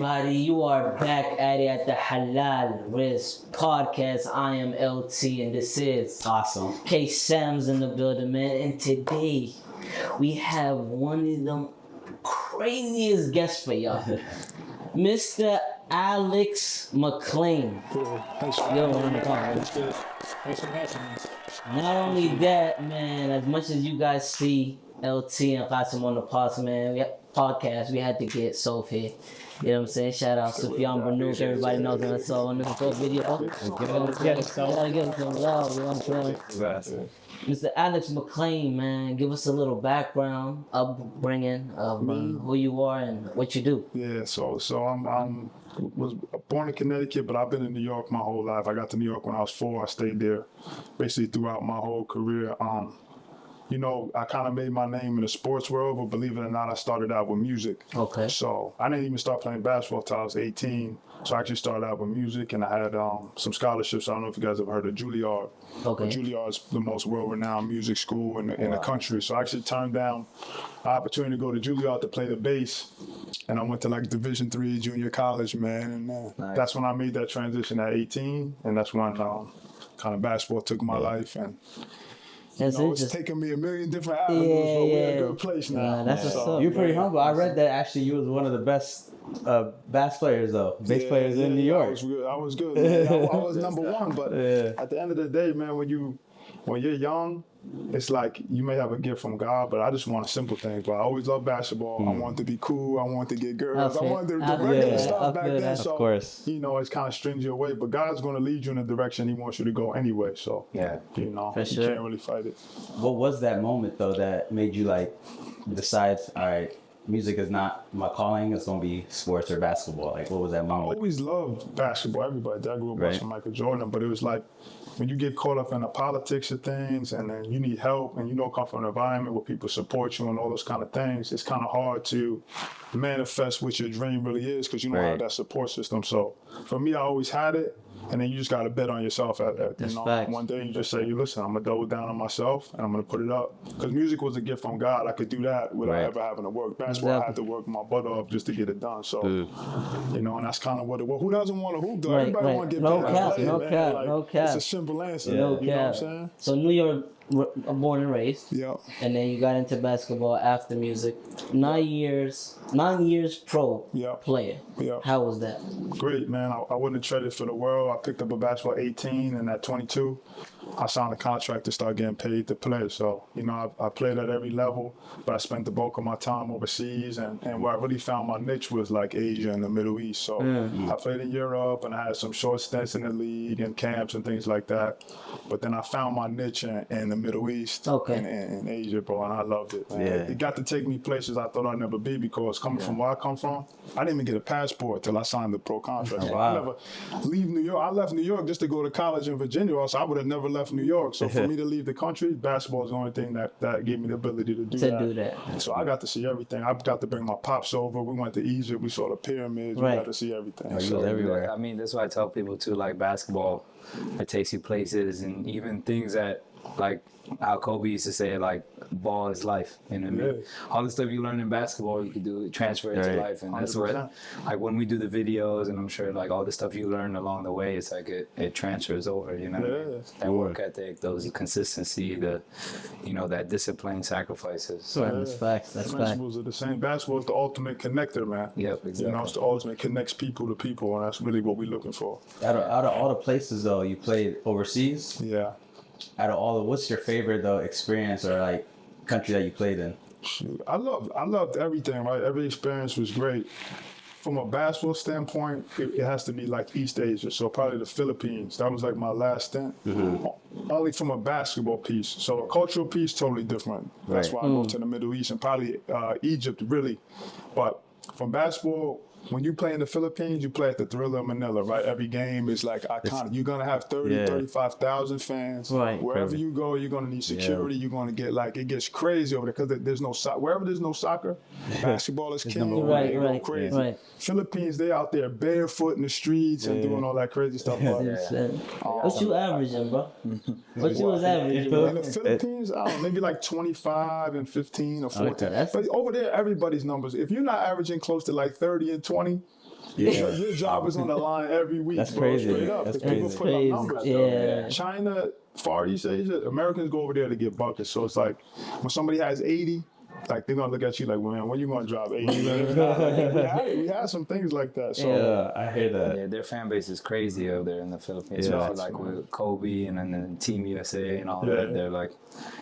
everybody. You are back at it at the Halal Wrist podcast. I am LT and this is awesome. K Sam's in the building, man. And today we have one of them craziest guests for y'all, Mr. Alex McLean. Cool. Thanks for Yo, having me. Thanks for having me. Not only that, man, as much as you guys see LT and Qasim on the podcast, we had to get Soph here. You know what I'm saying? Shout out Sufyan Banouk. Everybody knows him. So on this first video, gotta give him some love. You know what I'm saying? Mr. Alex McLean, man, give us a little background, upbringing of who you are and what you do. Yeah, so I'm was born in Connecticut, but I've been in New York my whole life. I got to New York when I was 4. I stayed there basically throughout my whole career. You know, I kind of made my name in the sports world, but believe it or not, I started out with music. Okay. So I didn't even start playing basketball until I was 18. So I actually started out with music, and I had some scholarships. I don't know if you guys have heard of Juilliard. Okay. But Juilliard is the most world-renowned music school in the country. So I actually turned down an opportunity to go to Juilliard to play the bass, and I went to like Division III junior college, man. And that's when I made that transition at 18, and that's when kind of basketball took my life. And it's taken me a million different avenues, but we're in a good place now. That's what's up. You're pretty humble. I read that actually you was one of the best bass players players in New York. I was good. I was number one, but at the end of the day, man, when you're young, it's like you may have a gift from God, but I just want simple things. But I always loved basketball. I wanted to be cool. I wanted to get girls. I wanted the regular stuff back then. So, of course. It kind of strings you away. But God's going to lead you in the direction He wants you to go anyway. So, For you can't really fight it. What was that moment, though, that made you, decide, all right, music is not my calling, it's going to be sports or basketball? Like, what was that moment? I always loved basketball. Everybody. I grew up watching Michael Jordan, but it was like, when you get caught up in the politics of things and then you need help and you don't come from an environment where people support you and all those kind of things, it's kind of hard to manifest what your dream really is because you don't have that support system. So for me, I always had it. And then you just got to bet on yourself. One day you just say, listen, I'm going to double down on myself and I'm going to put it up. Because music was a gift from God. I could do that without ever having to work. Basketball, I had to work my butt off just to get it done. So, and that's kind of what it was. Who doesn't want to hoop, though? Everybody want to get paid. No cap. It's a simple answer. No cap. You know what I'm saying? So New York, born and raised. Yeah. And then you got into basketball after music. 9 years pro player. Yeah. How was that? Great, man. I wouldn't trade it for the world. I picked up a basketball at 18, and at 22, I signed a contract to start getting paid to play. So, I played at every level, but I spent the bulk of my time overseas. And where I really found my niche was like Asia and the Middle East. So I played in Europe, and I had some short stints in the league and camps and things like that. But then I found my niche in the Middle East and Asia, bro, and I loved it, man. It got to take me places I thought I'd never be because coming from where I come from, I didn't even get a passport till I signed the pro contract. I never leave New York. I left New York just to go to college in Virginia, or else I would have never left New York. So for me to leave the country, basketball is the only thing that gave me the ability to do that. So I got to see everything. I got to bring my pops over. We went to Egypt. We saw the pyramids. We got to see everything. So everywhere. I mean, that's why I tell people too, like basketball, it takes you places and even things that, like how Kobe used to say, like, ball is life. You know what I mean? All the stuff you learn in basketball, you can do transfer into life. And that's where, like, when we do the videos, and I'm sure, like, all the stuff you learn along the way, it's like it transfers over, you know? That work ethic, those consistency, that discipline, sacrifices. That's facts. That's facts. Principles are the same. Basketball is the ultimate connector, man. Yep, exactly. It's the ultimate connects people to people, and that's really what we're looking for. Out of all the places, though, you played overseas? Yeah. Out of all what's your favorite, though, experience or, like, country that you played in? Shoot. I loved everything, right? Every experience was great. From a basketball standpoint, it has to be like East Asia, so probably the Philippines. That was like my last stint. Only from a basketball piece. So a cultural piece, totally different. That's why I moved to the Middle East and probably Egypt, really. But from basketball, when you play in the Philippines, you play at the Thrilla of Manila, right? Every game is like iconic. You're going to have 35,000 fans. Right. Wherever you go, you're going to need security. You're going to get it gets crazy over there because there's no soccer. Wherever there's no soccer, basketball is king. Right. Go crazy. Right. Philippines, they out there barefoot in the streets and doing all that crazy stuff. What you averaging, bro? What you was averaging, bro? In the Philippines, I don't know, maybe like 25 and 15 or 14. But over there, everybody's numbers. If you're not averaging close to like 30 and 20, Your job is on the line every week. That's bro, crazy. Straight up. That's 'Cause people crazy. put up Crazy. numbers. Yeah. China, Far East Asia, Americans go over there to get buckets. So it's like when somebody has 80, like they're gonna look at you like, well, man, when you gonna drop 80? we had some things like that. So Yeah, I hear that. Yeah, their fan base is crazy over there in the Philippines. Yeah. Especially like with Kobe and then Team USA and all that. They're like,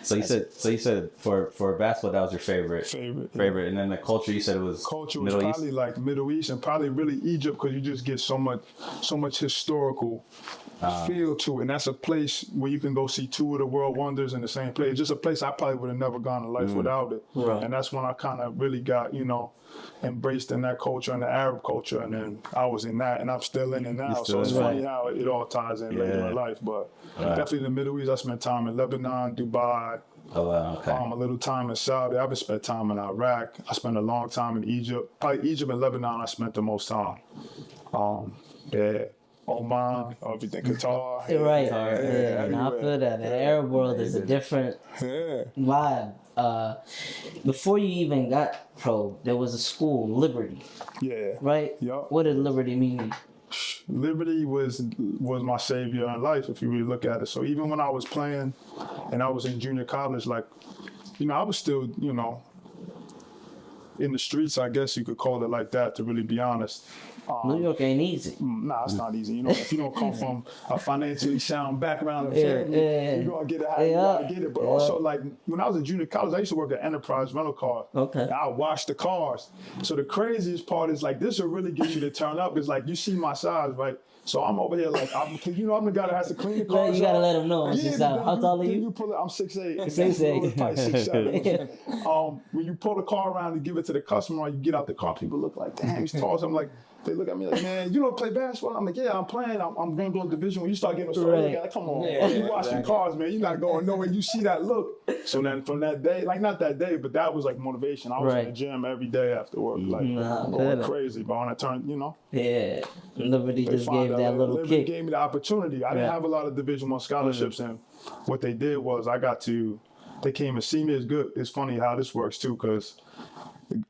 So you said for basketball that was your favorite, and then the culture you said it was culture was Middle East. probably like Middle East and probably really Egypt because you just get so much historical feel to it. And that's a place where you can go see two of the world wonders in the same place. Just a place I probably would have never gone in life without it. Right. And that's when I kind of really got, embraced in that culture and the Arab culture. And then I was in that and I'm still in it now. So it's funny how it all ties in later in life. But definitely the Middle East, I spent time in Lebanon, Dubai, Oh wow, okay. a little time in Saudi. I haven't spent time in Iraq. I spent a long time in Egypt. Probably Egypt and Lebanon I spent the most time. Oman, everything, Qatar. You're right. Yeah, everywhere. I feel that. The Arab world is a different vibe. Before you even got pro, there was a school, Liberty, Yeah. right? Yup. What did Liberty mean? Liberty was my savior in life, if you really look at it. So even when I was playing and I was in junior college, like, I was still, in the streets, I guess you could call it like that, to really be honest. New York ain't easy. Nah, it's not easy. If you don't come from a financially sound background and family, you're gonna get it how you gotta get it. But also, like, when I was in junior college, I used to work at Enterprise Rental Car. Okay. And I washed the cars. So the craziest part is, like, this will really get you to turn up. Is like, you see my size, right? So I'm over here like, I'm the guy that has to clean the cars. You gotta let them know. How tall are you? You pull it, I'm 6'8". 6'8". Probably 6'7". When you pull the car around and give it to the customer, you get out the car, people look like, damn, he's tall. So I'm like, they look at me like, man, you don't play basketball? I'm like, yeah, I'm playing. I'm going to go to division. When you start getting a story, like, come on, you watching cars, man. You're not going nowhere. You see that look. So then from that day, like not that day, but that was like motivation. I was in the gym every day after work, like going crazy. But when I turned, Yeah, Liberty just gave that little Liberty kick. gave me the opportunity. I didn't have a lot of Division I scholarships, and what they did was they came and see me. It's good. It's funny how this works too, because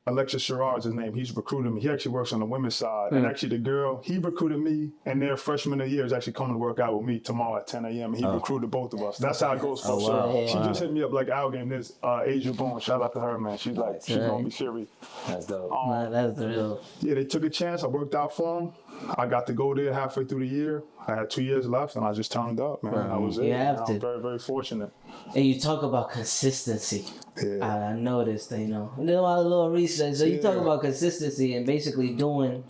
Alexis Sherrod's his name. He's recruited me. He actually works on the women's side. And actually the girl, he recruited me, and their freshman of the year is actually coming to work out with me tomorrow at 10 a.m. He recruited both of us. That's how it goes for sure. She just hit me up like Al game this. Asia Boone, shout out to her, man. She's like, she's going to be serious. that's dope. That's the real. Yeah, they took a chance. I worked out for them. I got to go there halfway through the year. I had 2 years left, and I just turned up, man. I was You have to. I'm very, very fortunate. And you talk about consistency. Yeah. I noticed that, I did a lot of little research. So you talk about consistency and basically doing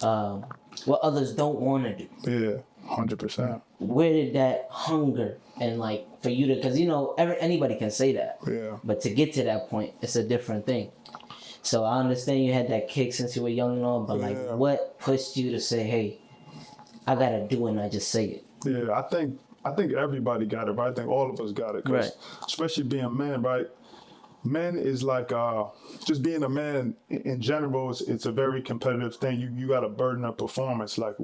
what others don't want to do. Yeah, 100%. Where did that hunger and like for you to, because anybody can say that. Yeah. But to get to that point, it's a different thing. So I understand you had that kick since you were young and all, but like what pushed you to say, hey, I gotta do it and I just say it? Yeah, I think everybody got it, right? I think all of us got it. 'Cause especially being men, right? Men is like, just being a man in general, it's a very competitive thing. You got a burden of performance. Like,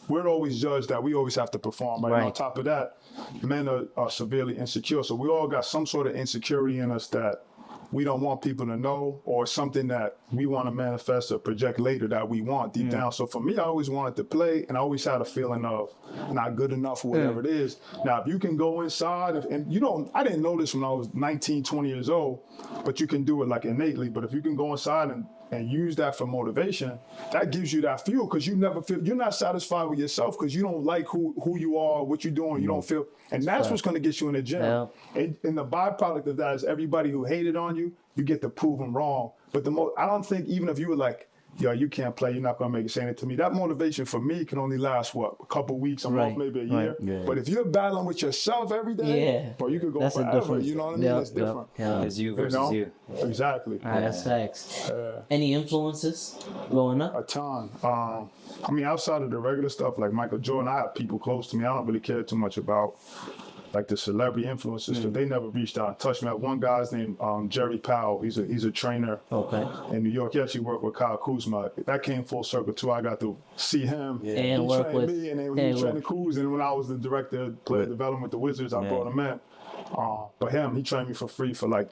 we're always judged that we always have to perform, right? And on top of that, men are severely insecure. So we all got some sort of insecurity in us that we don't want people to know, or something that we want to manifest or project later that we want deep down. So for me, I always wanted to play, and I always had a feeling of not good enough or whatever it is. Now, if you can go inside, and I didn't know this when I was 19, 20 years old, but you can do it like innately. But if you can go inside and use that for motivation, that gives you that fuel, because you're not satisfied with yourself because you don't like who you are, what you're doing. You don't feel, and that's what's going to get you in the gym. Yeah. And the byproduct of that is everybody who hated on you, you get to prove them wrong. But I don't think, even if you were like, yo, you can't play, you're not going to make it, saying it to me, that motivation for me can only last, a couple weeks, a month, maybe a year. Yeah. But if you're battling with yourself every day, bro, you could go forever. You know what I mean? It's different. It's you versus you. Exactly. That's facts. Any influences growing up? A ton. Outside of the regular stuff like Michael Jordan, I have people close to me. I don't really care too much about like the celebrity influences, because they never reached out and touched me. I have one guy's named Jerry Powell. He's a trainer in New York. He actually worked with Kyle Kuzma. That came full circle too. I got to see him. And he work with me, and then he trained Kuz. And when I was the director of player development with the Wizards, I brought him in. But he trained me for free for like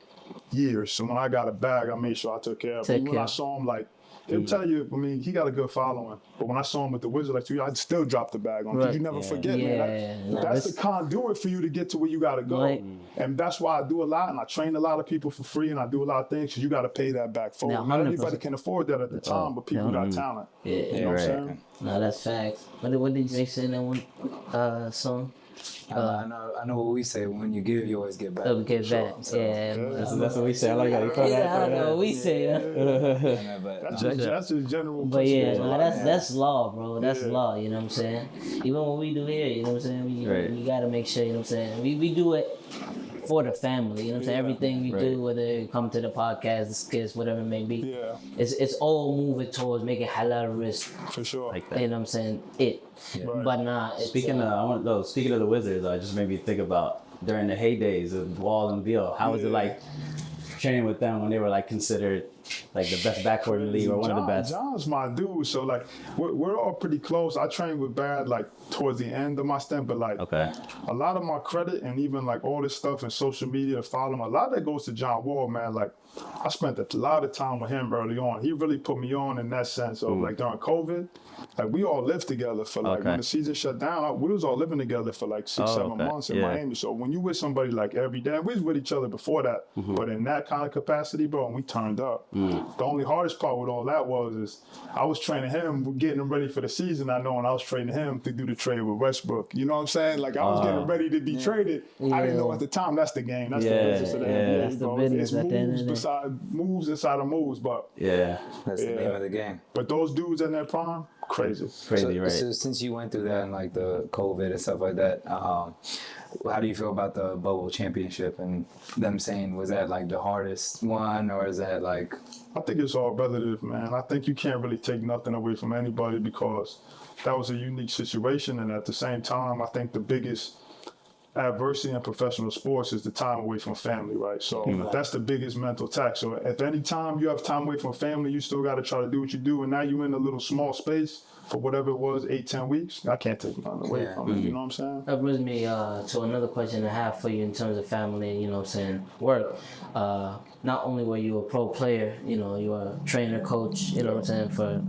years. So when I got a bag, I made sure I took care of him. When I saw him, like, He'll tell you, I mean, he got a good following. But when I saw him with the Wizards like 2 years, I'd still drop the bag on him. Right. You never forget, Yeah, man. no, That's it's- the conduit for you to get to where you got to go. Right. And that's why I do a lot, and I train a lot of people for free, and I do a lot of things because you got to pay that back forward. Now, Not 100%. everybody can afford that at the time, but people got talent. Yeah. You know what I'm saying? No, that's facts. What did you say in that one song? I know what we say. When you give, you always get back. Get back. Yeah. That's what we say. I like how you call Yeah, I that. know what we say. Yeah, but That's his general But yeah, principle. no, that's law, bro. That's Yeah. law, you know what I'm saying? Even what we do here, you know what I'm saying? Right. We gotta make sure, you know what I'm saying? We do it for the family, you know what I'm saying? Yeah. Everything we Right. do, whether it come to the podcast, the skits, whatever it may be, Yeah, it's all moving towards making Halal Wrist, for sure. Like you that. know what I'm saying? It. Right. But nah, it's, Speaking of the Wizards, it just made me think about during the heydays of Wall and Beal. How was it like training with them when they were like considered like the best backcourt in the league or one of the best? John's my dude, so like we're all pretty close. I trained with Bad like towards the end of my stint, but like Okay. a lot of my credit and even like all this stuff in social media to follow him, a lot of that goes to John Wall, man. Like I spent a lot of time with him early on. He really put me on in that sense of like during COVID. Like we all lived together for like when the season shut down, we was all living together for like 6-7 months in Miami. So when you with somebody like every day, we was with each other before that, but in that kind of capacity, bro, and we turned up. The only hardest part with all that is I was training him, getting him ready for the season. I know, and I was training him to do the trade with Westbrook. You know what I'm saying? Like I was getting ready to be traded. I didn't know at the time that's the game. That's the business of the NBA, That's the bro. business It's at the end of the day. moves inside of moves, but that's the name of the game. but those dudes in their prime, crazy. Crazy, So, right? so since you went through that and like the COVID and stuff like that, how do you feel about the bubble championship and them saying was that like the hardest one or is that like? I think it's all relative, man. I think you can't really take nothing away from anybody because that was a unique situation, and at the same time, I think the biggest adversity in professional sports is the time away from family, right? So that's the biggest mental tax. So if any time you have time away from family, you still got to try to do what you do, and now you're in a little small space for whatever it was, 8-10 weeks. I can't take nothing away from it. You know what I'm saying? That brings me to another question I have for you in terms of family and, you know what I'm saying, work. Not only were you a pro player, you know, you were a trainer, coach, you know what I'm saying, for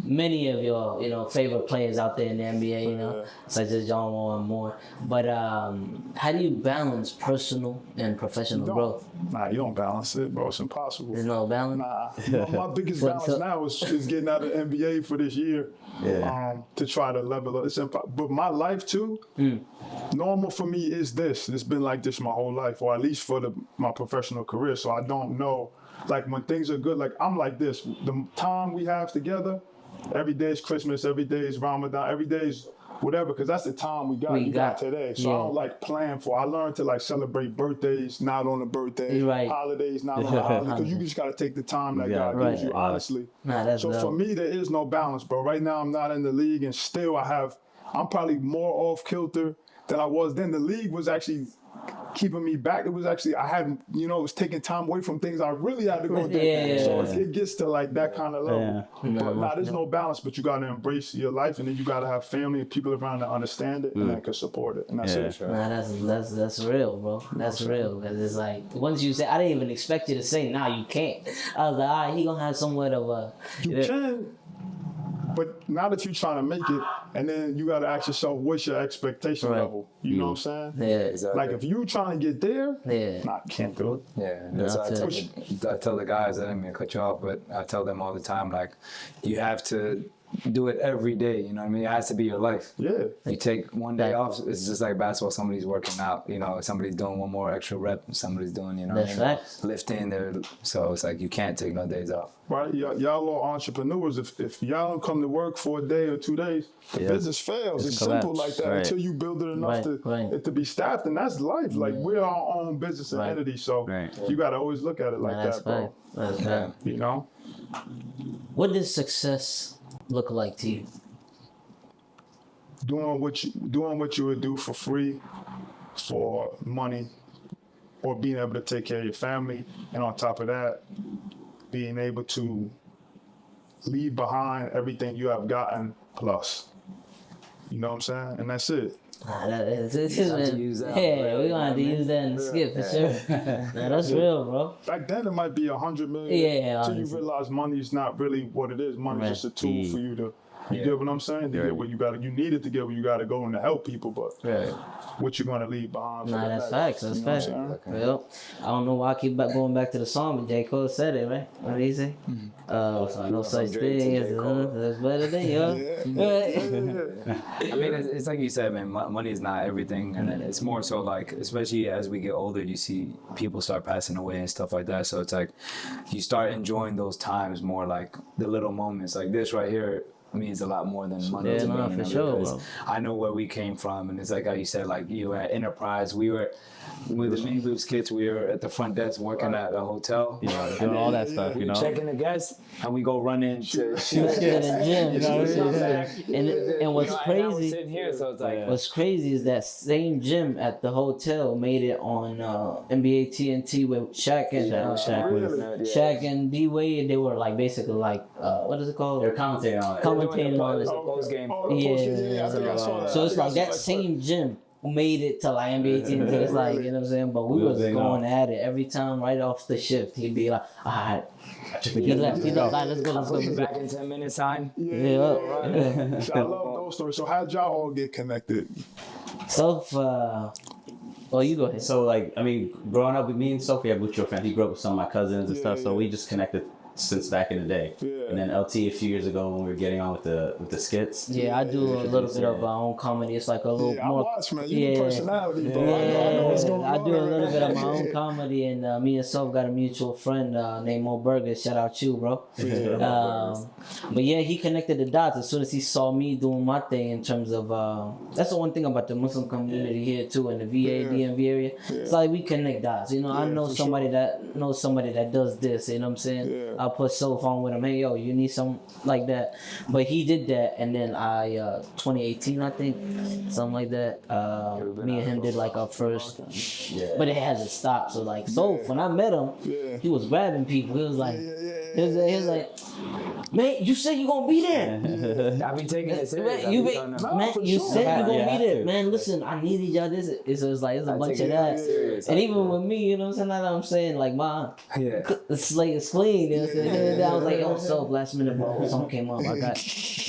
many of your, you know, favorite players out there in the NBA, you know, such as John Wall and more. But how do you balance personal and professional growth? Nah, you don't balance it, bro. It's impossible. There's no balance? Nah. My biggest balance now is getting out of the NBA for this year to try to level up. It's but my life too, normal for me is this. It's been like this my whole life, or at least for my professional career. So I don't know. Like when things are good, like I'm like this. The time we have together, every day is Christmas, every day is Ramadan, every day is whatever, because that's the time we got today. So I don't like plan for. I learned to like celebrate birthdays, not on a birthday, holidays, not on a holiday, because you just got to take the time that God gives you, honestly. So for me, there is no balance, bro. Right now, I'm not in the league, and still I'm probably more off kilter than I was then. The league was actually keeping me back. It was actually, it was taking time away from things I really had to go do. So it gets to like that kind of level. But there's no balance, but you got to embrace your life, and then you got to have family and people around that understand it and that can support it. And that's it. Nah, that's real, bro. That's real. Because it's like, once you say, I didn't even expect you to say, nah, you can't. I was like, all right, he going to have somewhat of a... You can, but now that you're trying to make it, and then you got to ask yourself, what's your expectation level? You know what I'm saying? Yeah, exactly. Like if you trying to get there, nah, can't do it. Yeah, that's why I tell the guys, I didn't mean to cut you off, but I tell them all the time, like, you have to do it every day, you know what I mean? It has to be your life. Yeah. You take one day off, it's just like basketball, somebody's working out, you know, somebody's doing one more extra rep, somebody's doing, you know what I mean? Lifting there, so it's like you can't take no days off. Right, y'all are entrepreneurs. If y'all don't come to work for a day or 2 days, the business fails. It's simple like that until you build it enough to be staffed, and that's life. Like we're our own business and entity, so you got to always look at it like that, bro. You know. What does success look like to you? Doing what you would do for free, for money, or being able to take care of your family, and on top of that, being able to leave behind everything you have gotten plus. You know what I'm saying? And that's it. It's have to use that, yeah, bro. we're gonna have to use that in the skit for sure. Nah, that's real, bro. Back then, it might be 100 million. Yeah, Until you honestly. realize money's not really what it is. Money's just a tool for you to. You Yeah. get what I'm saying? To get where you gotta, you need it to get where you gotta go and to help people, but Right. what you gonna leave behind? for Nah, the that's next, facts. That's you know what facts. I'm saying? Well, I don't know why I keep going back to the song, but J. Cole said it, right? What did he say? No such Drake to thing J. as Cole. that's better than you. I mean, it's like you said, man. Money is not everything, and it's more so like, especially as we get older, you see people start passing away and stuff like that. So it's like you start enjoying those times more, like the little moments, like this right here. Means a lot more than money Yeah, to me, no, you for know, sure, because bro. I know where we came from, and it's like how you said, like you were at Enterprise, we were with the Main Loops kids, we were at the front desk working at a hotel, Doing all that stuff, you know. checking the guests, and we go run in to shoot To the gym, you know, and what's and now we're crazy? sitting here, so it's like What's crazy is that same gym at the hotel made it on NBA TNT with Shaq and Shaq and D Wade. They were like basically like what is it called? They're commentating on it. Commentating on it. post game. Oh, the post-game, yeah, I think I saw that. So I it's think I like saw that same gym made it to like NBA TNT. It's like, you know what I'm saying? But we was going at it every time right off the shift. He'd be like, all right. He left. All right, let's go. Back in 10 minutes time. Yeah. So I love those stories. So how'd y'all all get connected? So, well, you go ahead. So like, I mean, growing up with me and Sophie, I'm mutual friend. He grew up with some of my cousins and stuff, so we just connected since back in the day. Yeah. And then LT a few years ago when we were getting on with the skits. Yeah, I do a little bit of our own comedy. It's like a little Yeah, I more. watch, man. You the personality, bro. I Yeah, know what's going I on. do a little bit of my already. own comedy, and me and Soph got a mutual friend named Mo Burger. Shout out you, bro. But yeah, he connected the dots as soon as he saw me doing my thing in terms of. That's the one thing about the Muslim community here too in the VA, DMV area. It's like we connect dots. You know, I know somebody that knows somebody that does this. You know what I'm saying? Yeah. I'll put Soph on with him. Hey, yo, you need something like that. But he did that, and then 2018, I think, something like that. Me and him did like our first, but it hasn't stopped. So like, when I met him, he was grabbing people. He was like, he was like, man, you said you gonna be there. I be taking it serious. Man, you said you gonna be there. Man, listen, I needed y'all. This it's like it's a bunch of that. serious. And even with me, you know what I'm saying? Like my the slate is clean. You know what I'm saying? I was like, yo, Soph, last minute, bro, something came up. I got,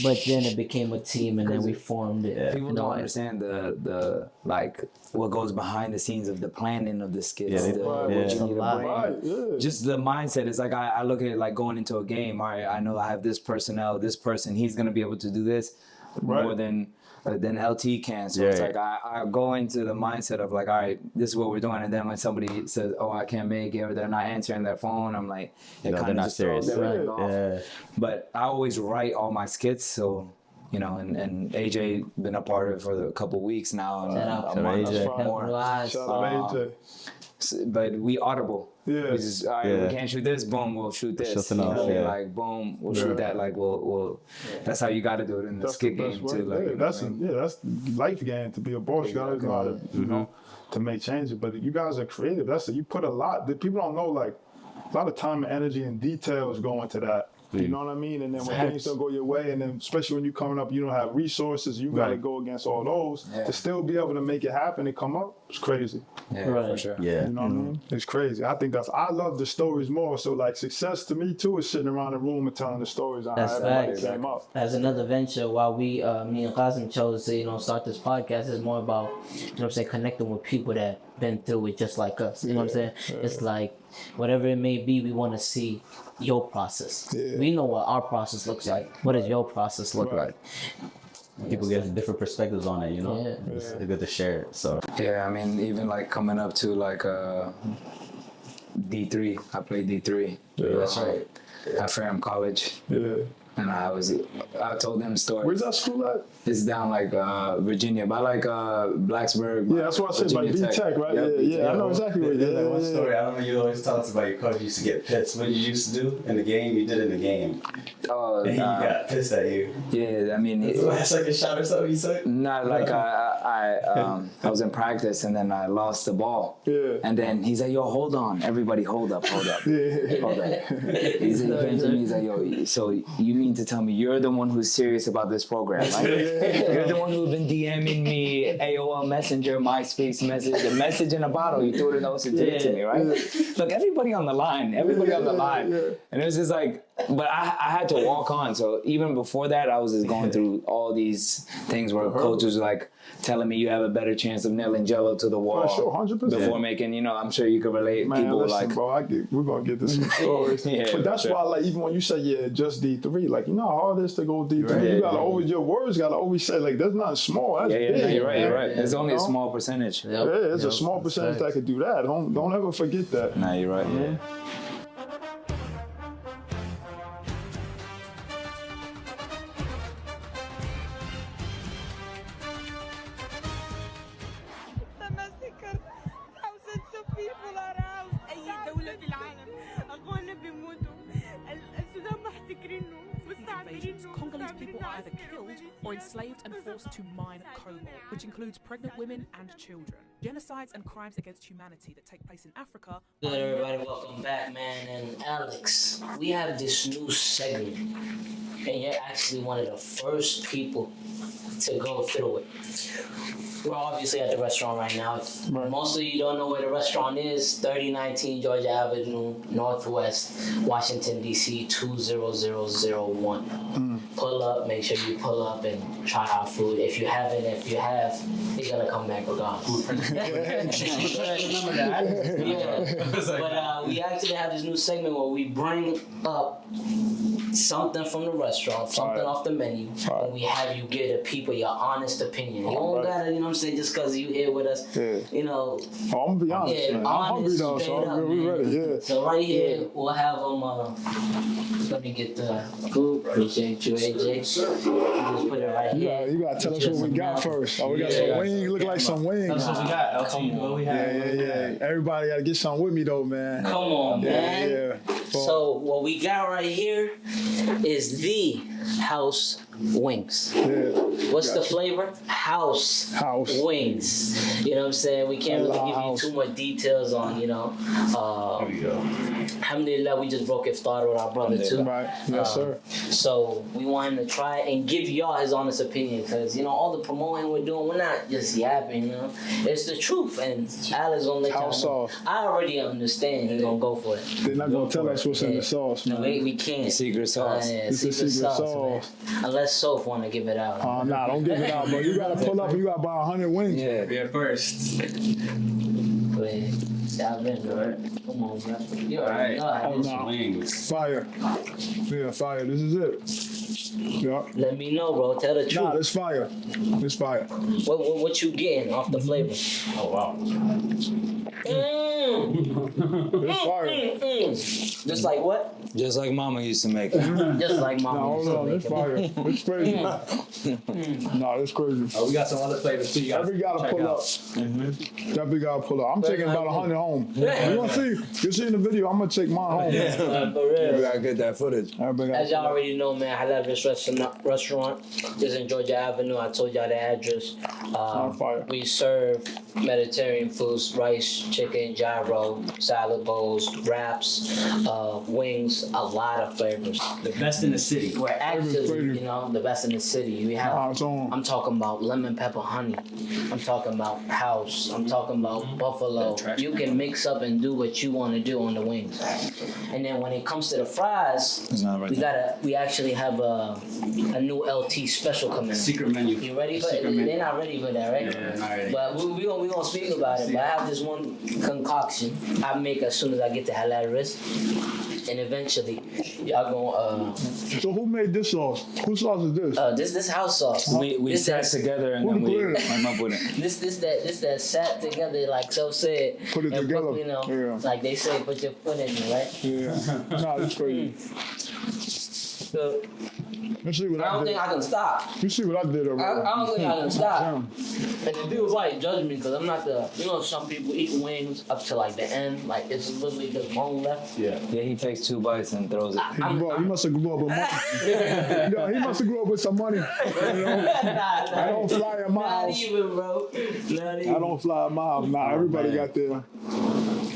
but then it became a team, and then we formed it. People don't understand the like what goes behind the scenes of the planning of the skits. What you need to bring. Just the mindset. It's like I look at it like going into a game. All right, I know I have this personnel, this person. He's gonna be able to do this more than LT can. So it's like I go into the mindset of like, all right, this is what we're doing. And then when somebody says, oh, I can't make it, or they're not answering their phone, I'm like, it kind of not just throws serious. everything off. But I always write all my skits, so. You know, and AJ been a part of it for a couple weeks now, and a month more. Shout out AJ. But we audible. Yeah. We just, all right, we can't shoot this. Boom, we'll shoot this. Shut enough, Like boom, we'll shoot that. Like we'll. That's how you got to do it in the skit game too. Like that's life game to be a boss. You gotta know how to, you know, to make changes. But you guys are creative. You put a lot. People don't know, like a lot of time and energy and details go into that. You know what I mean? And then when things don't go your way, and then especially when you're coming up, you don't have resources, you got to go against all those to still be able to make it happen and come up. It's crazy. for sure. Yeah. You know what I mean? It's crazy. I think I love the stories more. So like success to me too is sitting around the room and telling the stories on how everybody came up. As another venture, while we, me and Qasim chose to, start this podcast, is more about, connecting with people that been through it just like us. You know what I'm saying? It's like, whatever it may be, we want to see your process. We know what our process looks like. What does your process look like? People get different perspectives on it, you know? Yeah. It's good to share it, so. Yeah, I mean, even like coming up to like D3, I played D3. That's right. At Ferrum College. Yeah. And I told them stories. Where's that school at? It's down like Virginia, by like Blacksburg. Yeah, that's what I said, like B-Tech, right? Yeah, I know exactly where it is. There's like one story, I remember you always tell us about your coach used to get pissed. What did you used to do in the game? You did in the game. Oh, And he got pissed at you. yeah, I mean, The last second shot or something you said? not like I was in practice and then I lost the ball. Yeah. And then he's like, yo, hold on. Everybody hold up. Hold up. Yeah. Hold up. He came to me, he's like, yo, so you mean mean to tell me you're the one who's serious about this program, right? You're the one who's been DMing me, AOL Messenger, MySpace message, the message in a bottle. You threw it out and did it to me, right? Look, everybody on the line. And it was just like, but I had to walk on. So even before that, I was just going through all these things where coaches were like telling me you have a better chance of nailing Jello to the wall. For sure, 100%. Before making, you know, I'm sure you could relate. Man, people listen, like, bro, we're gonna get this some stories. But that's why, like, even when you say just D3, like, you know how hard it is to go D3. Right, you gotta always, your words gotta always say, like, that's not small. That's big. no, you're right. Man. It's only a small percentage. Yeah, it's a small percentage that could do that. Don't ever forget that. Nah, you're right. Yeah. مسكر thousands of people around أي دولة في العالم أخوانا بيموتوا السودان محتكرينه Congolese people are either killed or enslaved and forced to mine cobalt, which includes pregnant women and children. Genocides and crimes against humanity that take place in Africa. Good, everybody, welcome back, man. And Alex, we have this new segment, and you're actually one of the first people to go through it. We're obviously at the restaurant right now. If most of you don't know where the restaurant is, 3019 Georgia Avenue, Northwest, Washington, D.C., 20001. Pull up, make sure you pull up and try our food. If you haven't, if you have, you're going to come back regardless. But we actually have this new segment where we bring up something from the restaurant, something off the menu, and we have you give the people your honest opinion. You don't gotta, you know what I'm saying, just because you here with us, you know. Oh, I'm gonna be honest, man. I'm hungry though, so we're ready, So right here, we'll have them, let me get the food. Appreciate you, AJ. Just put it right here. You gotta tell us what we got first. Oh, we got some wings, look like some wings. That's what we got. LT, what we have. Yeah. Everybody gotta get some with me though, man. Come on, man. Yeah. So what we got right here is the house wings. Yeah. What's the flavor? House wings. You know what I'm saying? We can't really give you too much details on, you know. There we go. Alhamdulillah, we just broke iftar with our brother too. Right. Yes, sir. So we want him to try it and give y'all his honest opinion, because you know all the promoting we're doing, we're not just yapping. You know, it's the truth, and Alex gonna let y'all know. I already understand he's gonna go for it. They're not gonna tell us what's in the sauce, man. No, we can't. Secret sauce. It's a secret sauce. Man. Unless Soph wanna give it out. Nah, don't give it out, bro. You gotta pull up and you gotta buy 100 wings. Yeah, first. Go ahead. Dive in, bro. Come on, bro. You already know how this Wings. Fire. Yeah, fire. This is it. Yeah. Let me know, bro. Tell the truth. Nah, this fire. This fire. What you getting off the flavor? Oh, wow. This fire. Just like what? Just like Mama used to make it. Just like mama. No, hold on. This fire. It's crazy. No, it's crazy. Oh, we got some other flavors too. You Definitely gotta pull up. Definitely gotta pull up. I'm taking about 100 home. You gonna see? You see in the video? I'm gonna take mine home. For real. We gotta get that footage. As y'all already know, man, Halal Wrist restaurant is in Georgia Avenue. I told y'all the address. Fire. We serve Mediterranean foods: rice, chicken, gyro, salad bowls, wraps, wings, a lot of flavors. The best in the city. We're actually, you know, the best in the city. We have. I'm talking about lemon pepper honey. I'm talking about house. I'm talking about buffalo. You can mix up and do what you want to do on the wings. And then when it comes to the fries, we actually have a new LT special coming in. Secret menu. You ready for it? They're not ready for that, right? Yeah, not ready. But we gonna speak about it. But I have this one concoction I make as soon as I get to Halal Wrist. And eventually, y'all gonna. So who made this sauce? Whose sauce is this? This house sauce. We sat together and then we came up with it. This that sat together, like so said. Put it together. You know, like they say, put your foot in it, right? Yeah. Nah, it's crazy. So, Let's see what I don't think I can stop. You see what I did over there. I don't think I can stop. And the people might judge me because I'm not the. You know, some people eat wings up to like the end, like it's literally just bone left. Yeah, he takes 2 bites and throws it. He must have grew up with money. Yeah, he must have grew up with some money. You know? I don't fly in my house. Not even, bro. Not even. I don't fly in my house. Nah, everybody got their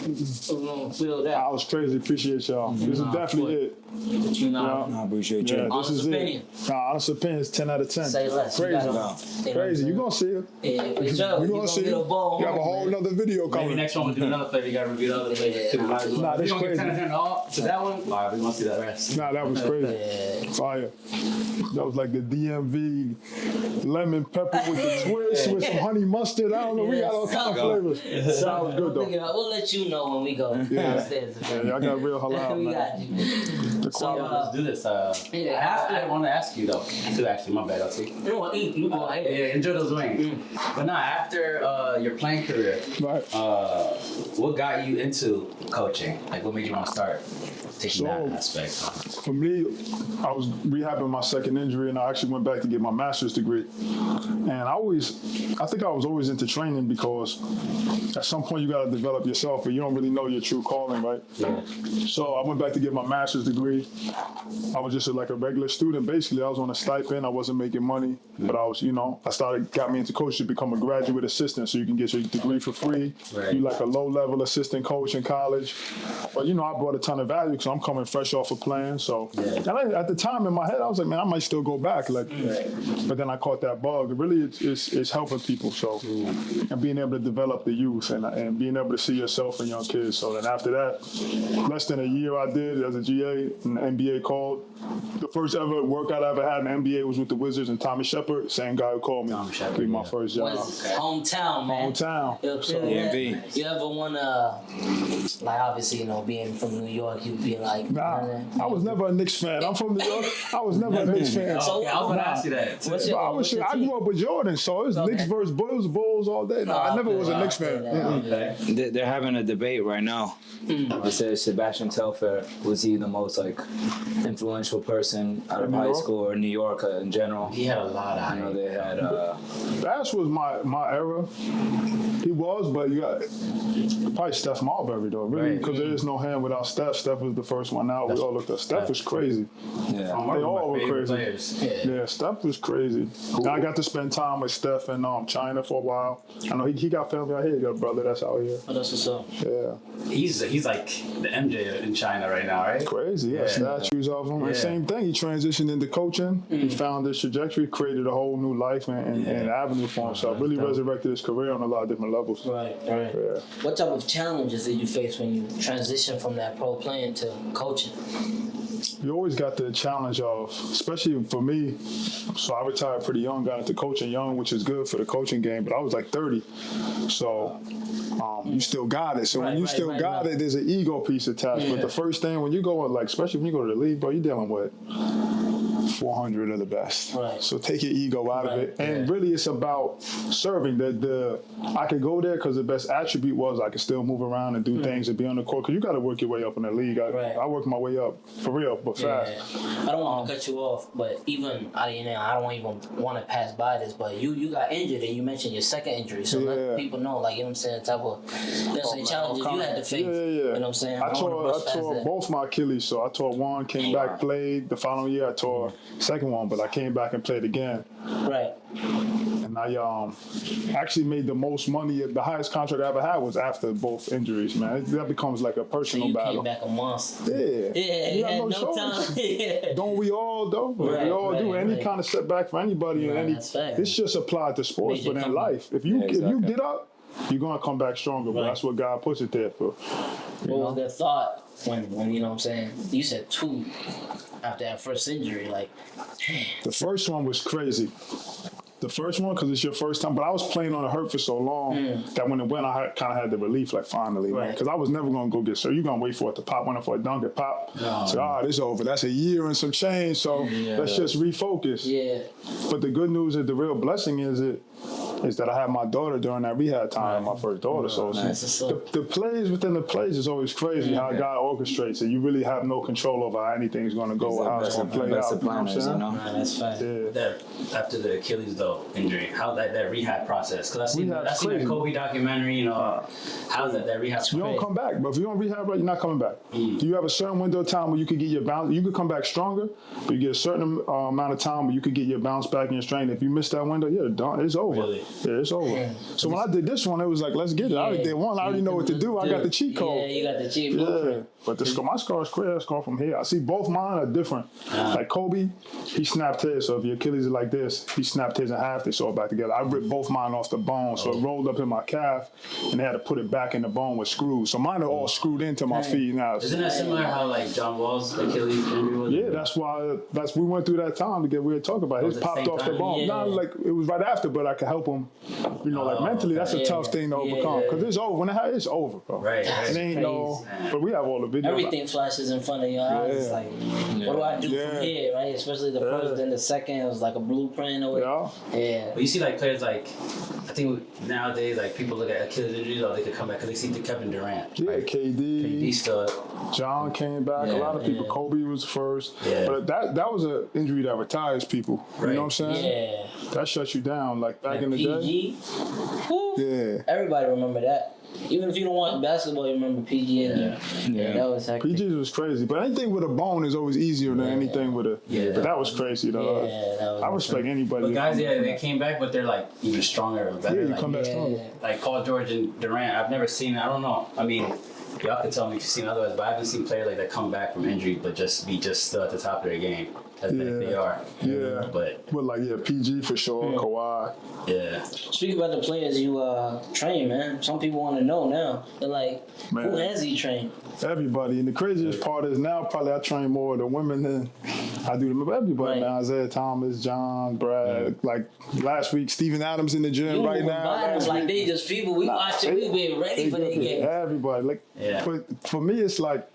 We're gonna feel that. I was crazy. Appreciate y'all. This is definitely it. You know. Yeah. I appreciate you. Yeah, this Honest is opinion. it. Honest opinion is 10 out of 10. Say less. You Crazy. gotta- Crazy. You gonna see it. Yeah, for sure. You You gonna see get it. a ball. You have a whole nother video Maybe coming. next one we'll do another flavor. You gotta review the other flavor too. Nah, We that's don't get crazy. 10 out of 10 all to that one. All right, we want to see that rest. Nah, that was crazy. Yeah. Fire. That was like the DMV lemon pepper with the twist with some honey mustard. I don't know. We got all kinds of flavors. That was good though. We'll let you know when we go downstairs. Yeah, y'all got real halal, We man. got you. The So, quality. Let's do this. I want to ask you though. Too actually, my bad. I'll take. You want to eat? You go ahead. Yeah, enjoy those wings. But nah, after your playing career, Right. what got you into coaching? Like, what made you want to start taking that So- aspect? For me, I was rehabbing my second injury, and I actually went back to get my master's degree. And I think I was always into training because at some point you got to develop yourself, but you don't really know your true calling, right? Yeah. So I went back to get my master's degree. I was just like a regular student. Basically, I was on a stipend. I wasn't making money, but I was, got me into coaching to become a graduate assistant, so you can get your degree for free. Right. You like a low-level assistant coach in college. But I brought a ton of value because I'm coming fresh off of playing. So and at the time in my head, I was like, man, I might still go back. But then I caught that bug. It really it's helping people. So and being able to develop the youth and being able to see yourself and young kids. So then after that, less than a year I did as a GA, and the NBA called. The first ever workout I ever had in the NBA was with the Wizards and Tommy Shepard, same guy who called me. Tommy Shepard, Be my yeah. first job. Was hometown, man. Hometown. You ever wanna, like, obviously, being from New York, you'd be like, Nah, I was never a Knicks fan. I'm from New York. I was never a Knicks fan. So- Okay, I was gonna ask you that. What's But your I team? grew up with Jordan, so it was Okay. Knicks versus Bulls all day. No, I never was a Knicks fan. They're having a debate right now. It says Sebastian Telfair, was he the most influential person out of New high York? school or New York in general? He had a lot of I know they had Bash was my era. He was, but you got probably Steph Marbury though, really, because there is no hand without Steph. Steph was the first one out. We all looked at Steph was crazy. yeah. They all were crazy. Players. Yeah, Steph was crazy. I got to spend time with Steph in China for a while. I know he got family out here. He got a brother that's out here. Oh, that's what's up. Yeah, He's like the MJ in China right now, right? crazy. Yeah, statues of him. And Yeah. same thing. He transitioned into coaching. He found his trajectory, created a whole new life and avenue for himself. Really resurrected his career on a lot of different levels. Right. Yeah. What type of challenges did you face when you transitioned from that pro playing to coaching? You always got the challenge of, especially for me, so I retired pretty young, got into coaching young, which is good for the coaching game, but I was like 30. So you still got it. So when you still got it, there's an ego piece attached. But the first thing, when you go, especially when you go to the league, bro, you're dealing with 400 of the best. Right. So take your ego out of it. And really it's about serving. I could go there because the best attribute was I could still move around and do things and be on the court. Because you got to work your way up in the league. I worked my way up for real, but fast. I don't want to cut you off, but I don't even want to pass by this, but you got injured and you mentioned your second injury. So let people know, you know what I'm saying, type of challenges you had to face. Yeah. You know what I'm saying? I don't wanna tore brush past that. both my Achilles. So I tore one, came back, played. The following year I tore second one, but I came back and played again. Right. And I actually made the most money. The highest contract I ever had was after both injuries, man. That becomes like a So personal you battle. came back a monster. Yeah. Yeah, You you have had no no choice. time. Yeah. Don't we all, though? We all do. Any kind of setback for anybody. That's fact. It's just applied to sports, Major but in comeback. life, if you get up, you're going to come back stronger. But Right. that's what God puts it there for. What was that thought when you know what I'm saying? You said 2 after that first injury, The first one was crazy. The first one, because it's your first time. But I was playing on a hurt for so long that when it went, I kind of had the relief, finally. Right. Because I was never going to go get surgery. You're going to wait for it to pop. Went for a dunk, it popped. So, it's over. That's a year and some change. So let's just refocus. yeah. But the good news is, the real blessing is that I had my daughter during that rehab time, my first daughter. So the plays within the plays is always crazy how God orchestrates it. You really have no control over how anything's going to go or how it's going to play out. You know what I'm saying? Nah, that's fine. Yeah. After the Achilles injury, how that rehab process? Because I seen Rehab's that crazy. Kobe documentary. How's that rehab? You don't come back, but if you don't rehab right, you're not coming back. You have a certain window of time where you could get your bounce. You could come back stronger, but you get a certain amount of time where you could get your bounce back and your strength. If you miss that window, you're done. It's over. Really? Yeah, it's over. So when I did this one, it was like, let's get it. I already did one. I already know what to do. I got the cheat code. Yeah, you got the cheat Yeah, blueprint. but my scar is clear. Scar from here. I see both mine are different. Like Kobe, he snapped his. So if your Achilles is like this, he snapped his in half. They sew it back together. I ripped both mine off the bone, so it rolled up in my calf, and they had to put it back in the bone with screws. So mine are all screwed into my feet now. Isn't that similar how like John Wall's Achilles injury was? Yeah, that's why. We went through that time to get we were talking about. It popped off the bone. Yeah. Not like it was right after, but I could help him. You know, like mentally, that's a tough thing to overcome because it's over. When it's over, bro. Right. It ain't no. But we have all the videos. Everything flashes in front of your eyes. It's like, what do I do from here, right? Especially the first, then the second, it was like a blueprint or whatever. Yeah. But you see, like players like, I think nowadays, like people look at Achilles injuries, or they could come back because they see the Kevin Durant. Yeah, like, KD still. John came back. A lot of people. Kobe was first. Yeah. But that was an injury that retires people. Right. You know what I'm saying? Yeah. That shuts you down. Like back in the day. PG. Whew. Yeah. Everybody remember that. Even if you don't watch basketball, you remember PG and that was hectic. PG's was crazy, but anything with a bone is always easier than anything with a. Yeah. But that was crazy though. Yeah, that was I respect anybody. But guys, they came back, but they're like even stronger or better. Yeah, you like, come back stronger. Like Paul George and Durant, I've never seen. I don't know. I mean, y'all can tell me if you've seen otherwise, but I haven't seen players like that come back from injury, but just still at the top of their game as they are. Yeah. But like PG for sure, Kawhi. yeah. Speaking about the players you train, man. Some people want to know now. They're like, who has he trained? Everybody. And the craziest part is now probably I train more of the women than I do the everybody now. Isaiah Thomas, John, Brad. Like last week, Steven Adams in the gym right now. Like they just people we watching, we being ready for their game. Everybody. Like, but for me, it's like,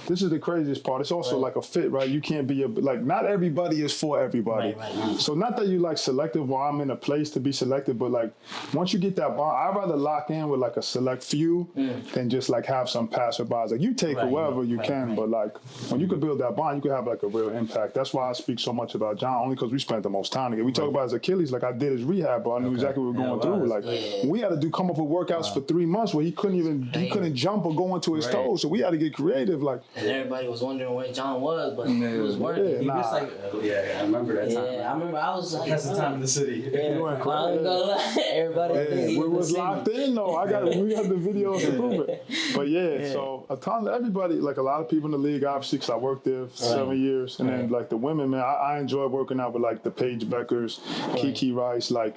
this is the craziest part. It's also like a fit, right? You can't be not everybody is for everybody. Right. So not that you like selective or I'm in a place to be selected, but like once you get that bond, I'd rather lock in with like a select few than just like have some passerbys. Like you take whoever you can, but like when you could build that bond, you could have like a real impact. That's why I speak so much about John, only because we spent the most time together. We talk about his Achilles, like I did his rehab, but I knew exactly what we were going through. Like we had to come up with workouts for 3 months where he couldn't jump or go into his toes. So we had to get creative. Like and everybody was wondering where John was, but he was working. He was like, I remember that time. Yeah, I remember I was like, that's the time in the city. Everybody. We was locked in though. We got the videos to prove it. But so a ton of everybody, like a lot of people in the league, obviously, because I worked there for 7 years, and then like the women, man, I enjoy working out with like the Paige Beckers, Kiki Rice, like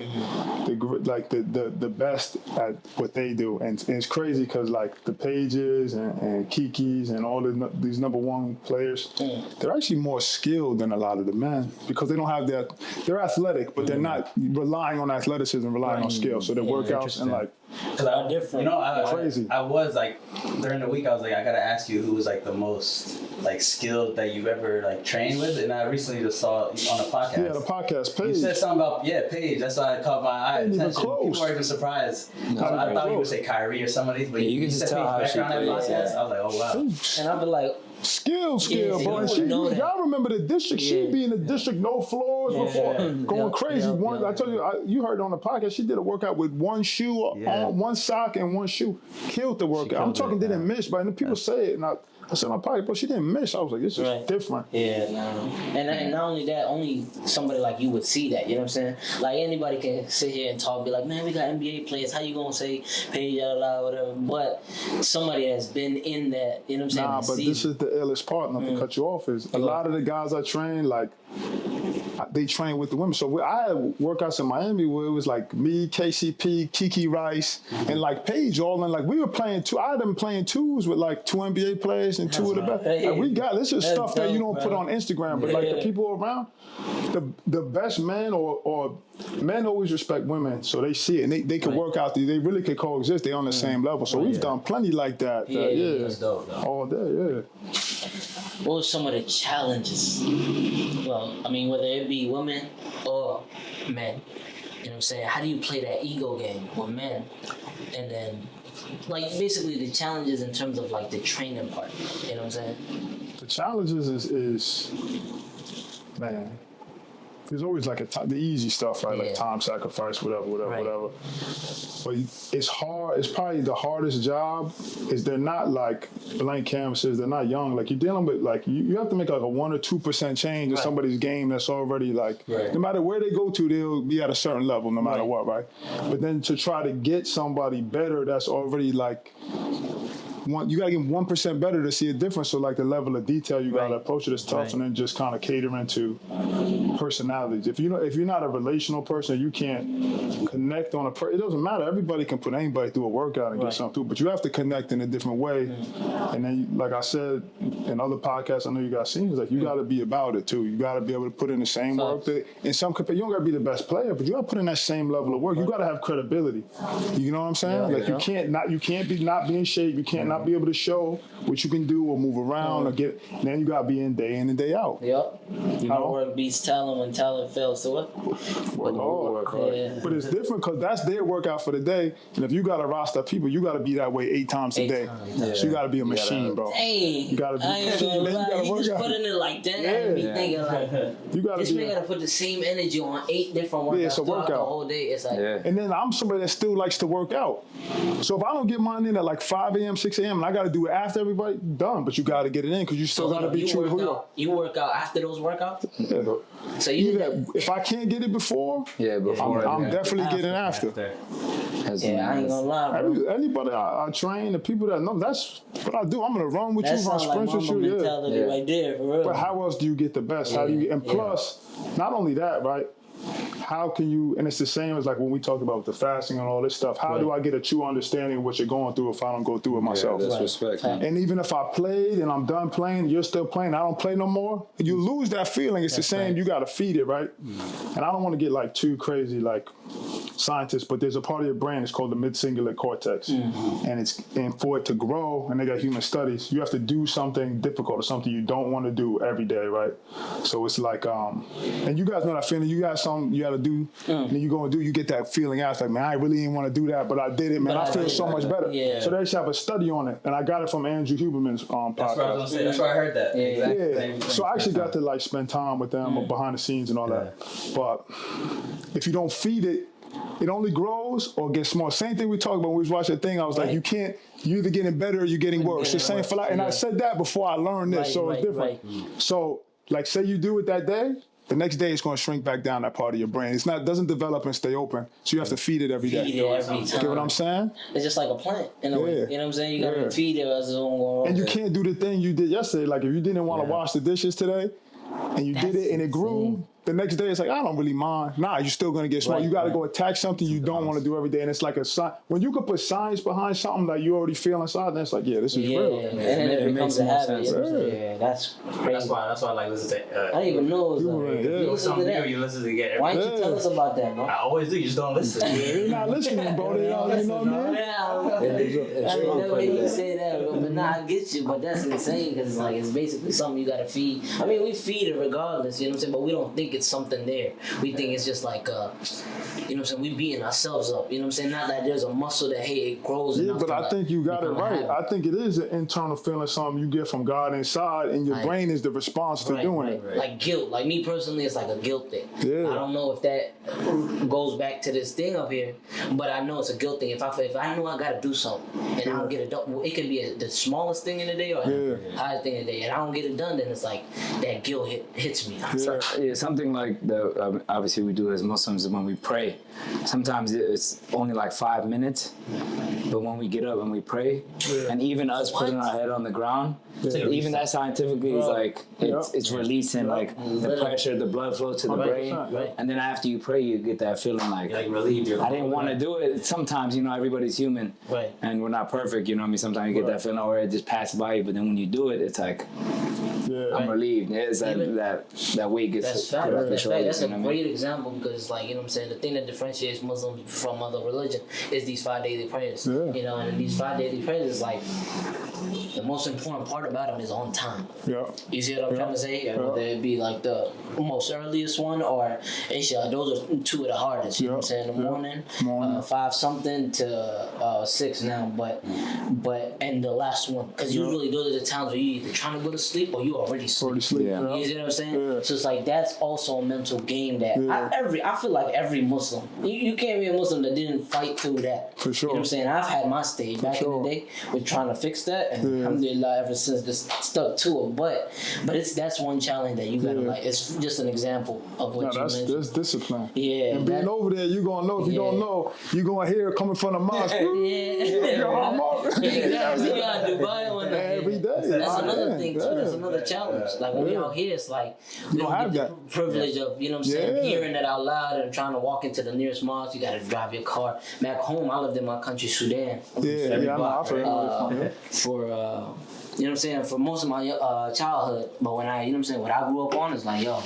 the best at what they do, and it's crazy because like the Paiges and Kikis and all these number one players, they're actually more skilled than a lot of the men because they don't have that. They're athletic, but they're not relying on athleticism, relying on skill. So their workouts and like. Because I different. You know, crazy. I was like during the week. I was like, I gotta ask you who was like the most like skilled that you've ever like trained with, and I recently just saw on a podcast. Yeah, the podcast Paige. You said something about Paige. That's why I caught my eye attention. People were even surprised. So I thought you would say Kyrie or some of these, but you can just tell how she plays. I was like, oh wow. And I'd be like. Skill, bro. And y'all remember the district? She'd be in the district, no floors before, going crazy. I told you, you heard on the podcast, she did a workout with one shoe on, one sock and one shoe. Killed the workout. I'm talking didn't miss, but people say it, and I said in my pocket, but she didn't miss. I was like, this is different. Yeah, no. And not only that, only somebody like you would see that, you know what I'm saying? Like anybody can sit here and talk, be like, man, we got NBA players, how you gonna say Paige out loud, whatever. But somebody that's been in that, you know what I'm saying? But this is the illest part, not to cut you off, is a lot of the guys I train, like, they train with the women. So I had workouts in Miami where it was like me, KCP, Kiki Rice, and like Paige all in. Like we were playing I had them playing twos with like 2 NBA players and 2 of the best. Like, we got this is stuff that you don't put on Instagram, but like the people around, the best men or men always respect women, so they see it and they can work out. They really can coexist. They're on the same level. So we've done plenty like that. That's dope, though. All day, What were some of the challenges? Well, I mean, whether it be women or men, you know what I'm saying? How do you play that ego game with men? And then, like, basically the challenges in terms of, like, the training part, you know what I'm saying? The challenges is man, there's always like the easy stuff, right? Yeah. Like time sacrifice, whatever. Right. But it's hard. It's probably the hardest job. Is they're not like blank canvases. They're not young. Like you're dealing with like you have to make like a 1 or 2% change in somebody's game that's already like no matter where they go to, they'll be at a certain level no matter what, right? But then to try to get somebody better that's already like. You gotta get 1% better to see a difference. So like the level of detail you gotta approach it is tough, and then just kind of catering to personalities. If you're not a relational person, you can't connect on it doesn't matter. Everybody can put anybody through a workout and get something through, but you have to connect in a different way. And then, like I said in other podcasts, I know you guys seen, is like you gotta be about it too. You gotta be able to put in the same work. You don't gotta be the best player, but you gotta put in that same level of work. You gotta have credibility. You know what I'm saying? Like you can't be in shape. You can't not be able to show what you can do or move around or get. And then you gotta be in day out. Yep. Hard work beats talent when talent fails. So Work hard. Yeah. But it's different because that's their workout for the day. And if you got a roster of people, you gotta be that way 8 times a day. So you gotta be a machine, bro. Hey, You gotta be. I ain't gonna lie. You just put in it like that. I be thinking like, You gotta this be. man gotta put the same energy on 8 different workouts It's a throughout the workout. whole day. It's like, And then I'm somebody that still likes to work out. So if I don't get mine in at like 5 a.m., 6 a.m., and I got to do it after everybody, done. But you got to get it in because you still got to be true to who you are. You work out after those workouts? Yeah. So you Either, if I can't get it before, I'm definitely getting after. Yeah, I ain't gonna lie, bro. Anybody I train, the people that know, that's what I do. I'm going to run with That you, run sounds like sprints with Mamba you. mentality right there, for real. But how else do you get the best? How do you? And plus, not only that, right? How can you? And it's the same as like when we talked about the fasting and all this stuff. How do I get a true understanding of what you're going through if I don't go through it myself? That's respect. And even if I played and I'm done playing, you're still playing, I don't play no more, you lose that feeling. It's the same. You got to feed it, right? And I don't want to get like too crazy, like scientists, but there's a part of your brain, it's called the mid-cingulate cortex. And for it to grow, and they got human studies, you have to do something difficult or something you don't want to do every day, right? So it's like, and you guys know that feeling. You got something you got to do, and then you go and do, you get that feeling out. It's like, man, I really didn't want to do that, but I did it, man. I feel so much better. Yeah. So they just have a study on it, and I got it from Andrew Huberman's podcast. That's what I was gonna say. That's why I heard that. Yeah. So I actually got to like spend time with them behind the scenes and all that. But if you don't feed it, it only grows or gets small. Same thing we talked about when we was watching the thing. I was like, you either getting better or you're getting worse. It's same for life. And I said that before I learned this, so it's different. So, like, say you do it that day, the next day it's going to shrink back down that part of your brain. Doesn't develop and stay open. So you have to feed it every day. Feed it every time. Get what I'm saying? It's just like a plant in a way. You know what I'm saying? You gotta feed it as it's going. And you can't do the thing you did yesterday. Like if you didn't want to wash the dishes today, and you did it and it grew, the next day it's like, I don't really mind. Nah, you're still going to get smart. You got to go attack something you don't want to do every day. And it's like a sign. When you can put science behind something that you already feel inside, then it's like, this is real. And then it becomes a habit. That's crazy. That's why I like listen to. I didn't even know it was You listen to that. You listen to get. Why didn't you tell us about that, bro? I always do. You just don't listen. You're not listening, bro. You know what I mean? I didn't never hear you say that, bro. But nah, I get you. But that's insane because like it's basically something you gotta feed. I mean, we feed it regardless, you know what I'm saying? But we don't think it's something there. We think it's just like, you know what I'm saying? We beating ourselves up, you know what I'm saying? Not that there's a muscle that, hey, it grows enough. But I think you got it right. I think it is an internal feeling, something you get from God inside, and your brain is the response to doing it. Like guilt. Like me personally, it's like a guilt thing. Yeah. I don't know if that goes back to this thing up here, but I know it's a guilt thing. If I know I gotta do something and I don't get it done, it can be the smallest thing in the day or the highest thing in the day, and I don't get it done, then it's like that guilt hits me. Something like obviously we do as Muslims when we pray. Sometimes it's only like 5 minutes, but when we get up and we pray, and even us putting our head on the ground, even that scientifically is like it's releasing like the pressure, the blood flow to the brain, and then after you pray, you get that feeling like relieved. I didn't want to do it. Sometimes everybody's human, and we're not perfect. You know what I mean? Sometimes you get that feeling, or it just passes by you, but then when you do it, it's like I'm relieved. It's that weight gets. That's fact. That's a great example because it's like, you know what I'm saying, the thing that differentiates Muslims from other religion is these 5 daily prayers. Yeah. You know, and in these 5 daily prayers, like the most important part about them is on time. Yeah. You see what I'm trying to say? Whether it be like the most earliest one or actually those are two of the hardest. You know what I'm saying? In the morning, 5 something to 6 now, but and the last one, because usually those are the times where you either trying to go to sleep or you already sleep. Yeah. You see what I'm saying? Yeah. So it's like that's also a mental game that I feel like every Muslim, you can't be a Muslim that didn't fight through that. For sure. You know what I'm saying? I've had my stage back in the day with trying to fix that, and alhamdulillah, ever since just stuck to it. But that's one challenge that you gotta like. It's just an example of what you mentioned. That's discipline. Yeah. And being over there, you gonna know. If you don't know, you gonna hear it coming from the mosque. Every day. That's another thing too. That's another challenge. Like when you're out here, it's like you don't have get that the privilege of, you know what I'm saying, hearing it out loud and trying to walk into the nearest mosque. You gotta drive your car. Back home, I lived in my country, Sudan. I know. For you know what I'm saying, for most of my childhood. But when I, you know what I'm saying, what I grew up on is like, yo,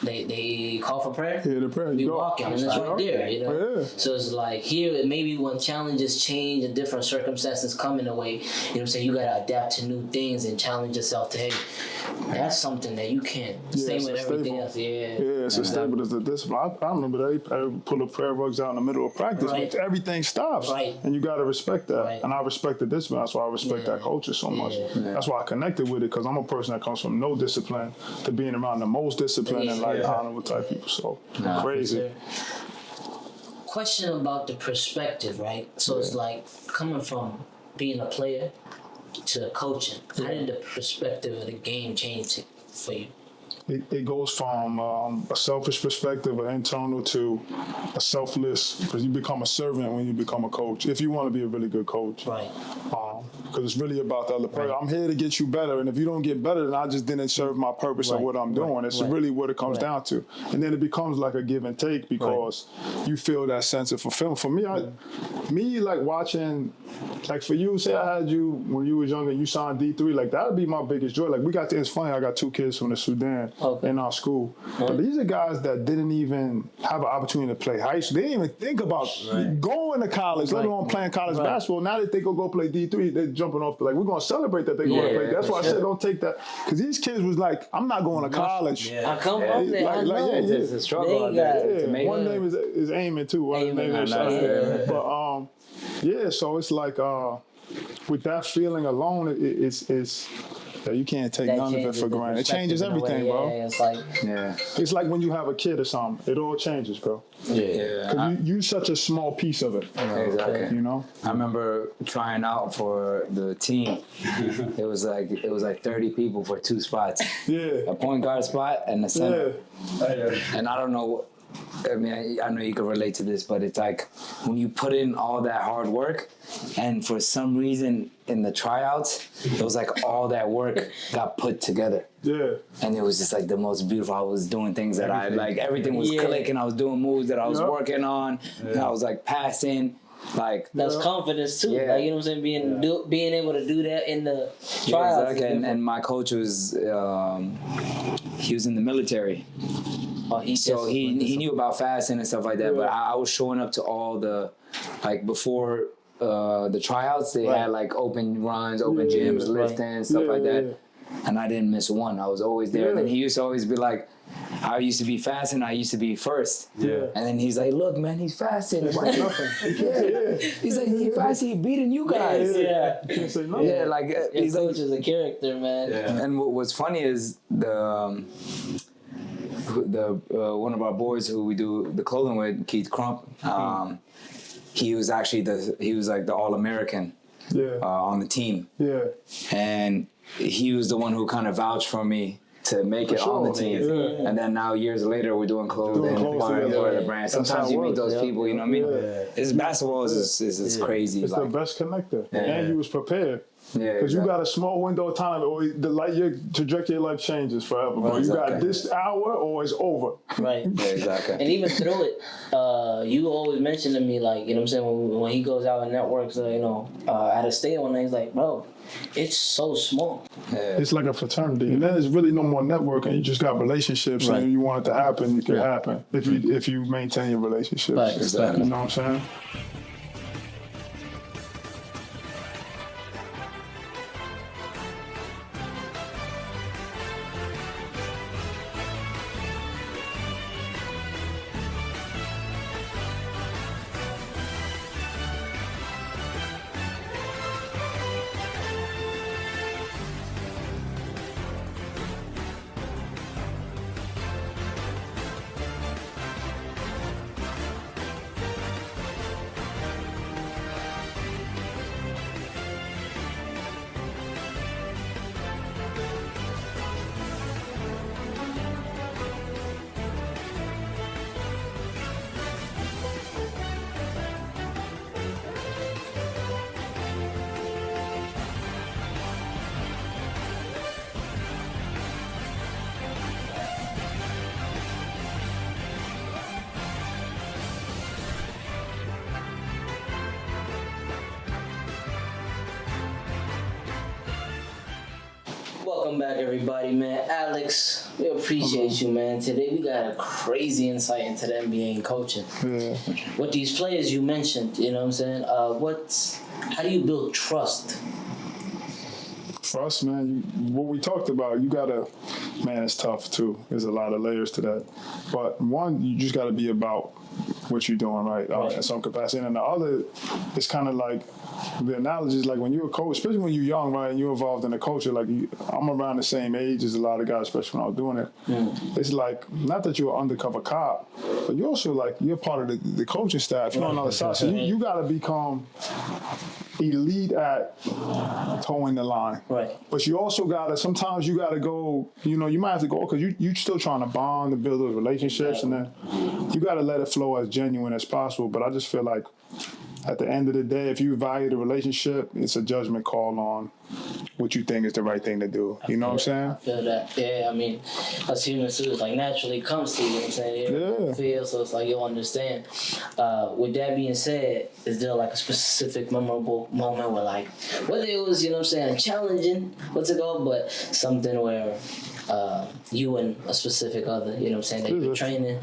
they call for prayer. Yeah, the prayer. We walking, and it's right there, you know. Yeah. So it's like here, maybe when challenges change and different circumstances come in a way, you know what I'm saying, you gotta adapt to new things and challenge yourself to, hey, that's something that you can't. Same with everything else. Yeah, it's as stable as the discipline. I remember they pull the prayer rugs out in the middle of practice. Right. Everything stops, and you gotta respect that. Right. And I respect the discipline. That's why I respect that culture so much. That's why I connected with it, because I'm a person that comes from no discipline to being around the most disciplined and like honorable type people. So crazy. Question about the perspective, right? So it's like coming from being a player to coaching. How did the perspective of the game change for you? It goes from a selfish perspective, an internal, to a selfless, because you become a servant when you become a coach, if you want to be a really good coach. Right. Because it's really about the other person. I'm here to get you better, and if you don't get better, then I just didn't serve my purpose of what I'm doing. It's really what it comes down to. And then it becomes like a give and take, because you feel that sense of fulfillment. For me, like watching, like for you, say I had you when you was younger, you signed D3, like that would be my biggest joy. Like it's funny, I got 2 kids from the Sudan in our school. But these are guys that didn't even have an opportunity to play high school. They didn't even think about going to college, let alone playing college basketball. Now that they go play D3, they're jumping off we're going to celebrate that they're going to play. That's why I said don't take that. Because these kids was like, I'm not going to college. I come from there. I know. It's a struggle out there. One name is Eamon too. One name is But so it's like with that feeling alone, it's you can't take none of it for granted. It changes everything, bro. It's like when you have a kid or something. It all changes, bro. You're such a small piece of it. Exactly. You know. I remember trying out for the team. It was like 30 people for 2 spots. A point guard spot and the center. And I don't know. I mean, I know you can relate to this, but it's like when you put in all that hard work, and for some reason in the tryouts, it was like all that work got put together. And it was just like the most beautiful. I was doing things that everything was clicking. I was doing moves that I was working on. And I was like passing. Like that's confidence too. Like, you know what I'm saying? Being able to do that in the trials. Exactly. And my coach was he was in the military. So he knew about fasting and stuff like that, but I was showing up to all the, like before the tryouts, they had like open runs, open gyms, lifting, stuff like that. And I didn't miss one. I was always there. And then he used to always be like, I used to be fasting, I used to be first. And then he's like, look, man, he's fasting. It's like nothing. He's like, he fasting, he beating you guys. Like he's coach is a character, man. And what's funny is the one of our boys who we do the clothing with, Keith Crump, he was actually like the All-American on the team. And he was the one who kind of vouched for me to make it on the team. And then now years later we're doing clothing for the brand. Sometimes you meet those people, you know what I mean? It's basketball is crazy. It's the best connector. And he was prepared. Because you got a small window of time, or your trajectory of life changes forever, bro. You got this hour, or it's over. Exactly. And even through it, you always mention to me, like, you know what I'm saying, when he goes out and networks, at a state one night, he's like, bro, it's so small. It's like a fraternity. And then there's really no more networking. You just got relationships, and if you want it to happen, it can happen. If you maintain your relationships. You know what I'm saying? Welcome back, everybody, man. Alex, we appreciate you, man. Today we got a crazy insight into the NBA and coaching. Yeah. With these players you mentioned, you know what I'm saying? How do you build trust? Trust, man. What we talked about, you gotta, man, it's tough too. There's a lot of layers to that. But one, you just gotta be about what you're doing, right? In some capacity. And the other, it's kind of like, the analogy is like when you're a coach, especially when you're young, right, and you're involved in a culture, like I'm around the same age as a lot of guys, especially when I was doing it. It's like, not that you're an undercover cop, but you're also like, you're part of the coaching staff. You're on the other side. So you got to become elite at towing the line. Right. But you also got to, sometimes you got to go, you might have to go, because you're still trying to bond and build those relationships, and then you got to let it flow as genuine as possible. But I just feel like, at the end of the day, if you value the relationship, it's a judgment call on what you think is the right thing to do. You know what I'm saying? I feel that. Yeah, I mean, us humans too, it's like naturally comes to you, you know what I'm saying? Yeah. Feel, so it's like you'll understand. With that being said, is there like a specific memorable moment where like, whether it was, you know what I'm saying, challenging, but something where you and a specific other, you know what I'm saying, that you're training,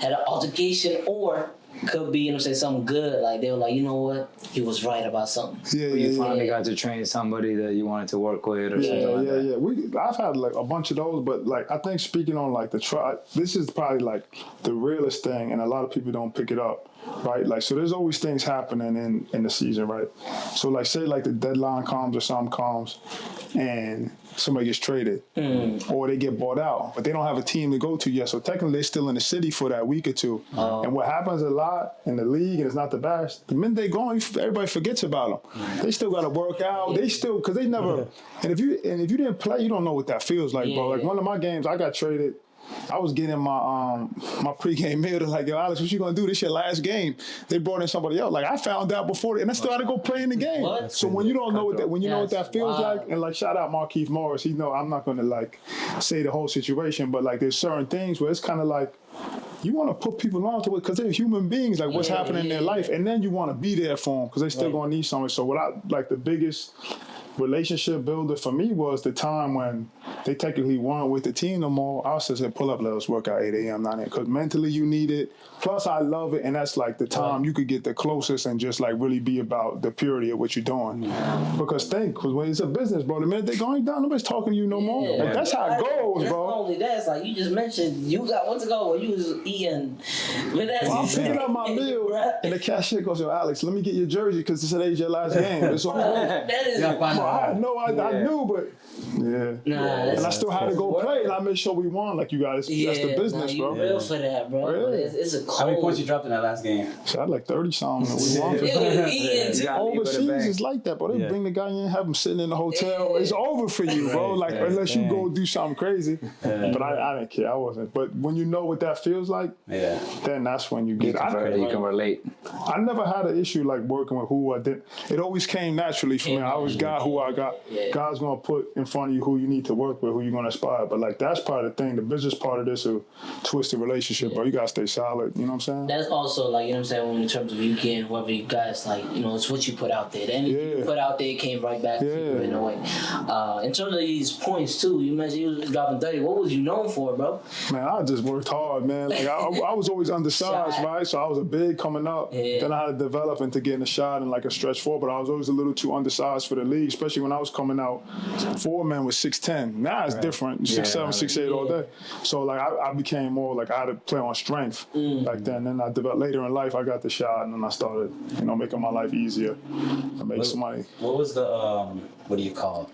had an altercation, or could be, you know what I'm saying, something good. Like, they were like, you know what? He was right about something. You finally got to train somebody that you wanted to work with or something like that. I've had like a bunch of those, but like I think speaking on like this is probably like the realest thing, and a lot of people don't pick it up. Right, like, so there's always things happening in the season, right? So like, say like the deadline comes or something comes, and somebody gets traded, or they get bought out, but they don't have a team to go to yet. So technically, they're still in the city for that week or two. And what happens a lot in the league, and it's not the best, the minute they gone, everybody forgets about them. They still got to work out. They still, because they never. And if you didn't play, you don't know what that feels like, bro. Like one of my games, I got traded. I was getting my pregame meal. They're like, yo, Alex, what you gonna do? This your last game. They brought in somebody else. Like, I found out before, and I still had to go play in the game. What? So when you don't know what that, when you know what that feels like, and like, shout out Markeith Morris. He know I'm not gonna like say the whole situation, but like, there's certain things where it's kind of like, you want to put people on to it because they're human beings, like what's happening in their life, and then you want to be there for them because they still gonna need something. So what I like, the biggest relationship builder for me was the time when they technically weren't with the team no more. I was just saying, pull up, let us work out 8 a.m., 9 a.m. because mentally you need it. Plus, I love it, and that's like the time you could get the closest and just like really be about the purity of what you're doing. Because when it's a business, bro, the minute they're going down, nobody's talking to you no more. Like, that's how it goes, bro. Not only that, it's like you just mentioned, you got what's it called when you was eating. I'm picking up my bill, and the cashier goes, yo, Alex, let me get your jersey because today's your last game. It's all right. That is I knew, but and I still had to go play, and I made sure we won. Like, you guys, that's the business, bro. You real for that, bro. It's a cold. How many points you dropped in that last game? So I had like 30-something. We won. Overseas is like that, bro. They bring the guy in, have him sitting in the hotel. It's over for you, bro. Like, unless you go do something crazy. But I didn't care. I wasn't. But when you know what that feels like, then that's when you get it. You can relate. I never had an issue like working with who I did. It always came naturally for me. I always got who I got. God's gonna put in front of you who you need to work with, who you're gonna aspire. But like, that's part of the thing. The business part of this will twist the relationship, bro. You gotta stay solid. You know what I'm saying? That's also like, you know what I'm saying, in terms of you getting whoever you guys, like, you know, it's what you put out there. The energy you put out there came right back to you in a way. In terms of these points too, you mentioned you was dropping 30. What was you known for, bro? Man, I just worked hard, man. Like, I was always undersized, right? So I was a big coming up. Then I had to develop into getting a shot in like a stretch four, but I was always a little too undersized for the league, especially when I was coming out. 4 men was 6'10". Now it's different, 6'7", 6'8" all day. So like, I became more like, I had to play on strength back then. Then I developed later in life. I got the shot, and then I started, making my life easier and make some money. What was the what do you call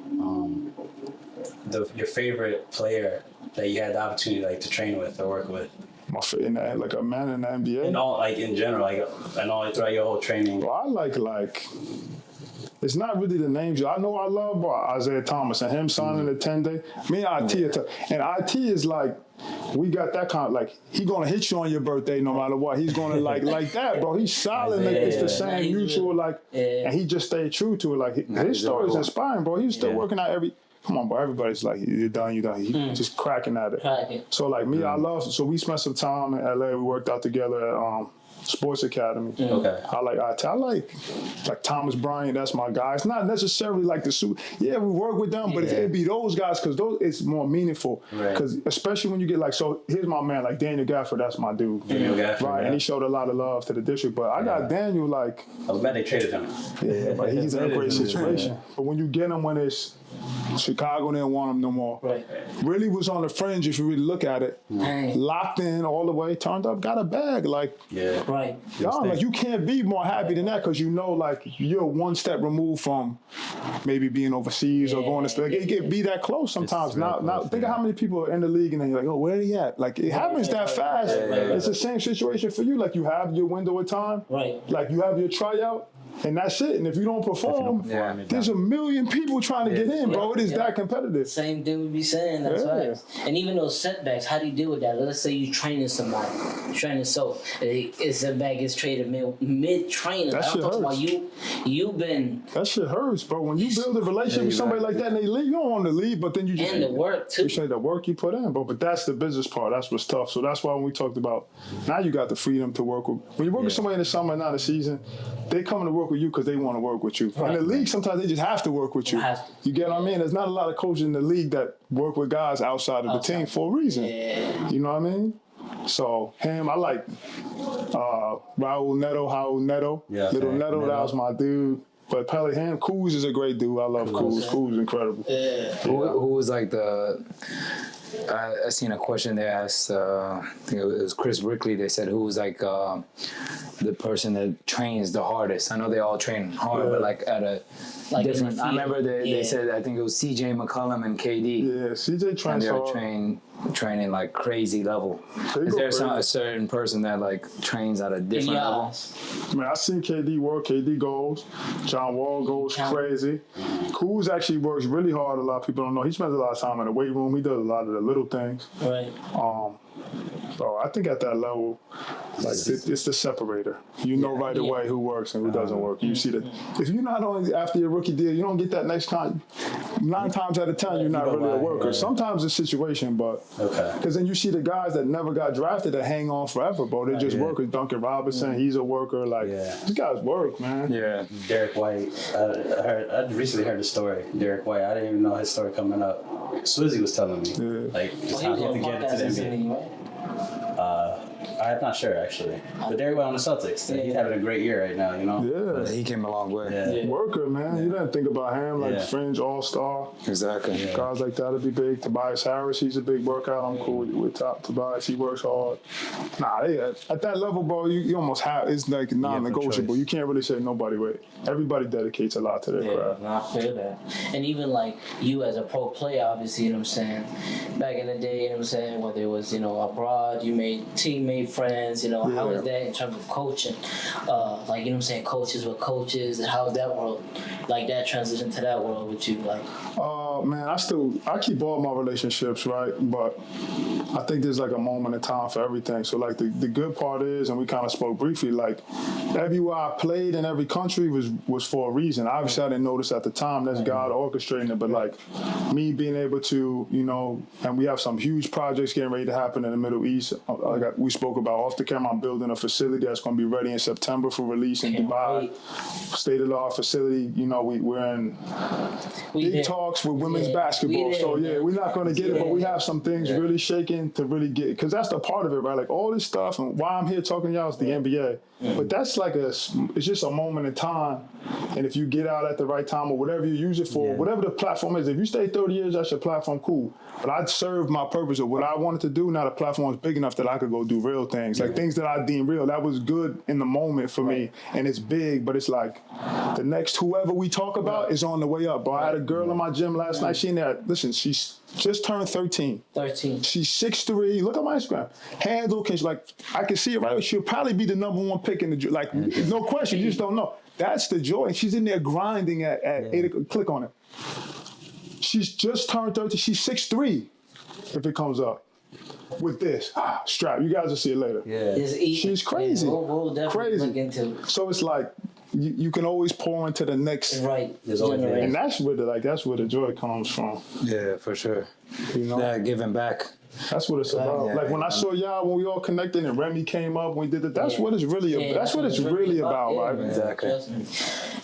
it? Your favorite player that you had the opportunity like to train with or work with? Like a man in the NBA? And all, like, in general, like, and all throughout your whole training. Well, I like it's not really the names. I know I love Isaiah Thomas and him signing the 10-day. Me and IT, and IT is like, we got that kind of, like, he gonna hit you on your birthday no matter what. He's gonna like that, bro. He's solid. Like, it's the same mutual, like, and he just stayed true to it. Like, his story is inspiring, bro. He's still working out come on, bro. Everybody's like, you're done. He's just cracking at it. So like me, I love. So we spent some time in LA. We worked out together at Sports Academy. Okay. I like Thomas Bryant. That's my guy. It's not necessarily like the suit. Yeah, we work with them, but it'd be those guys because those it's more meaningful. Because especially when you get so here's my man like Daniel Gafford. That's my dude. Daniel Gafford, right? And he showed a lot of love to the district. But I got Daniel like. I was mad they traded him. Yeah, but he's in a great situation. But when you get him when it's Chicago didn't want him no more. Right. Really was on the fringe if you really look at it. Locked in all the way, turned up, got a bag. Like, right. Y'all, like you can't be more happy than that because you know like you're one step removed from maybe being overseas or going to it can be that close sometimes. Now think of how many people are in the league and then you're like, oh, where are they at? Like it happens that fast. It's the same situation for you. Like you have your window of time. Right. Like you have your tryout. And that's it. And if you don't perform, there's a million people trying to get in, bro. It is that competitive. Same thing we be saying. That's right. And even those setbacks, how do you deal with that? Let's say you training somebody, so a setback gets traded mid training. That shit hurts. You've been. That shit hurts, bro. When you build a relationship with somebody like that and they leave, you don't want to leave, but then you just and the work too. You say the work you put in, bro. But that's the business part. That's what's tough. So that's why when we talked about now you got the freedom to work with. When you work with somebody in the summer, not the season, they come to work with you because they want to work with you. Right. In the league, sometimes they just have to work with you. You get what I mean? There's not a lot of coaches in the league that work with guys outside of the team for a reason. Yeah. You know what I mean? So him, I like Raul Neto, Little Neto, that was my dude. But Pelly, him, Kuz is a great dude. I love Kuz. Kuz is incredible. Yeah. Who was like the... I seen a question they asked, I think it was Chris Brickley, they said who was like the person that trains the hardest. I know they all train hard, but like at a different... I remember they said, I think it was CJ McCollum and KD. Yeah, CJ trains hard. And they're training like crazy level. Is there a certain person that like trains at a different level? Man, I seen KD work. KD goes. John Wall goes crazy. Kuz actually works really hard. A lot of people don't know. He spends a lot of time in the weight room. He does a lot of the little things. Right. So I think at that level, like it's the separator. You know right away who works and who doesn't work. You see that if you're not only after your rookie deal, you don't get that next time. 9 times out of 10, you're not really a worker. Sometimes it's a situation, but because then you see the guys that never got drafted that hang on forever, bro. They're just workers. Duncan Robinson, he's a worker. Like these guys work, man. Yeah. Derek White. I recently heard the story. Derek White. I didn't even know his story coming up. Swizzy was telling me, like, just how he had to get into the NBA. I'm not sure actually, but Derek White on the Celtics. He's having a great year right now, you know. Yeah, but he came a long way. Worker, man. You didn't think about him like fringe all-star. Exactly. Guys like that'd be big. Tobias Harris, he's a big workout. I'm cool with Tobias. He works hard. Nah, at that level, bro, you almost have it's like non-negotiable. You can't really say nobody. Everybody dedicates a lot to their craft. I feel that. And even like you as a pro player, obviously, you know what I'm saying. Back in the day, you know what I'm saying. Whether it was abroad, you made teammates. Friends, how is that in terms of coaching? Like, you know what I'm saying, coaches with coaches, and how's that world, like that transition to that world with you, like? Man, I keep all my relationships, right? But I think there's like a moment in time for everything. So like the good part is, and we kind of spoke briefly, like everywhere I played in every country was for a reason. Obviously I didn't notice at the time, that's God orchestrating it, but like me being able to, and we have some huge projects getting ready to happen in the Middle East. We spoke about off the camera, I'm building a facility that's going to be ready in September for release in Dubai. State-of-the-art facility. We're in big talks with women's basketball. So we're not going to get it, but we have some things really shaking to really get it. Because that's the part of it, right? Like all this stuff, and why I'm here talking to y'all is the NBA. But that's like it's just a moment in time. And if you get out at the right time or whatever you use it for, whatever the platform is, if you stay 30 years, that's your platform, cool. But I served my purpose of what I wanted to do. Now the platform is big enough that I could go do real things. Like things that I deem real. That was good in the moment for me. And it's big, but it's like the next whoever we talk about is on the way up. Bro, I had a girl in my gym last night. She in there, listen, she's just turned 13. She's 6'3". Look at my Instagram. Handle, I can see it right away. She'll probably be the #1 pick in the, like, no question. You just don't know. That's the joy. And she's in there grinding at 8 o'clock. Click on it. She's just turned 13. She's 6'3", if it comes up. With this strap. You guys will see it later. Yeah. She's crazy. We'll definitely crazy. look into it. So it's like, you can always pour into the next. Right. There's always Generation. And that's where the joy comes from. Yeah, for sure. You know, Yeah, giving back. that's what it's about. Yeah, like when I saw y'all when we all connected and Remy came up, we did it. That's what it's really. Yeah, that's what it's really about, yeah, right? man. Exactly. Trust me.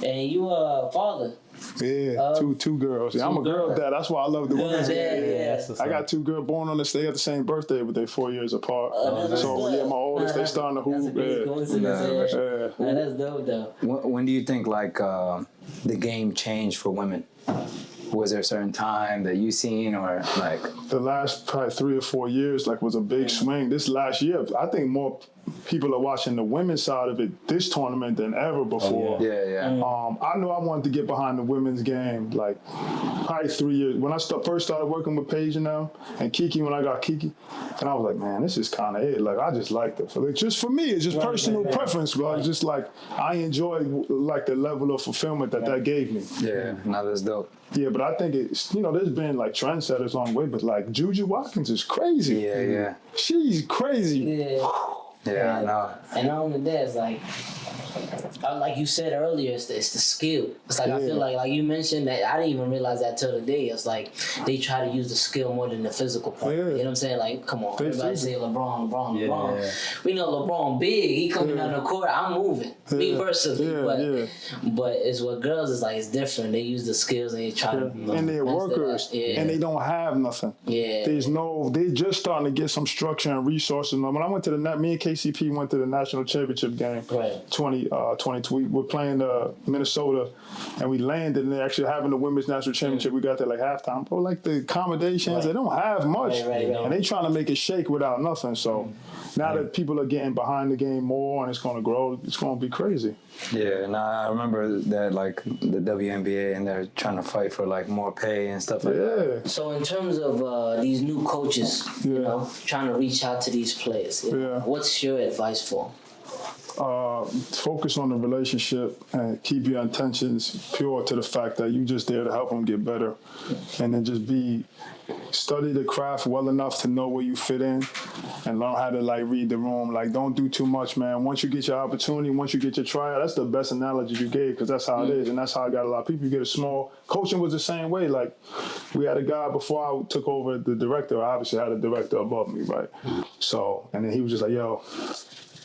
And you a father. Yeah, two girls. Yeah, I'm a girl girls. dad. That's why I love the women's Yeah, game. yeah. That's what's I up. got 2 girls born on this. They had the same birthday, but they're 4 years apart. That's So dope. yeah, my oldest, they starting to That's a hoop. big Yeah. coincidence. Yeah. Man, that's dope though. When do you think like the game changed for women? Was there a certain time that you seen, or like? The last probably 3 or 4 years, like, was a big swing. This last year, I think more people are watching the women's side of it this tournament than ever before. Yeah. I knew I wanted to get behind the women's game, like, probably 3 years. When I first started working with Paige now, and Kiki, when I got Kiki, and I was like, man, this is kind of it. Like, I just liked it. So, just for me, it's just personal preference, bro. It's just like, I enjoy, like, the level of fulfillment that gave me. Yeah, no, that's dope. Yeah, but I think it's, there's been, like, trendsetters along the way, but, like, Juju Watkins is crazy. Yeah. She's crazy. Yeah, I know. And not only that, it's like you said earlier, it's the skill. It's like I feel like you mentioned that I didn't even realize that till today. It's like they try to use the skill more than the physical part. Yeah. You know what I'm saying? Like, come on, everybody say LeBron. Yeah. We know LeBron big. He coming on the court. I'm moving. Me personally, but it's what girls is like. It's different. They use the skills and they try to. And they're workers, and they don't have nothing. Yeah. They just starting to get some structure and resources. When I went to me and KCP went to the national championship game, Right. 2022. We were playing Minnesota, and we landed, and they're actually having the women's national championship. We got there like halftime. But like the accommodations, they don't have much, Right. and they trying to make it shake without nothing. So now that people are getting behind the game more, and it's going to grow, it's going to be crazy. Yeah, and I remember that like the WNBA, and they're trying to fight for like more pay and stuff like that. So in terms of these new coaches, trying to reach out to these players, what's your advice for them? Focus on the relationship and keep your intentions pure to the fact that you just there to help them get better, and then just study the craft well enough to know where you fit in and learn how to like read the room. Like, don't do too much, man. Once you get your opportunity, once you get your tryout, that's the best analogy you gave, because that's how it is, and that's how I got a lot of people. You get a small coaching was the same way. Like, we had a guy before I took over the director. I obviously had a director above me, right? So, and then he was just like, yo,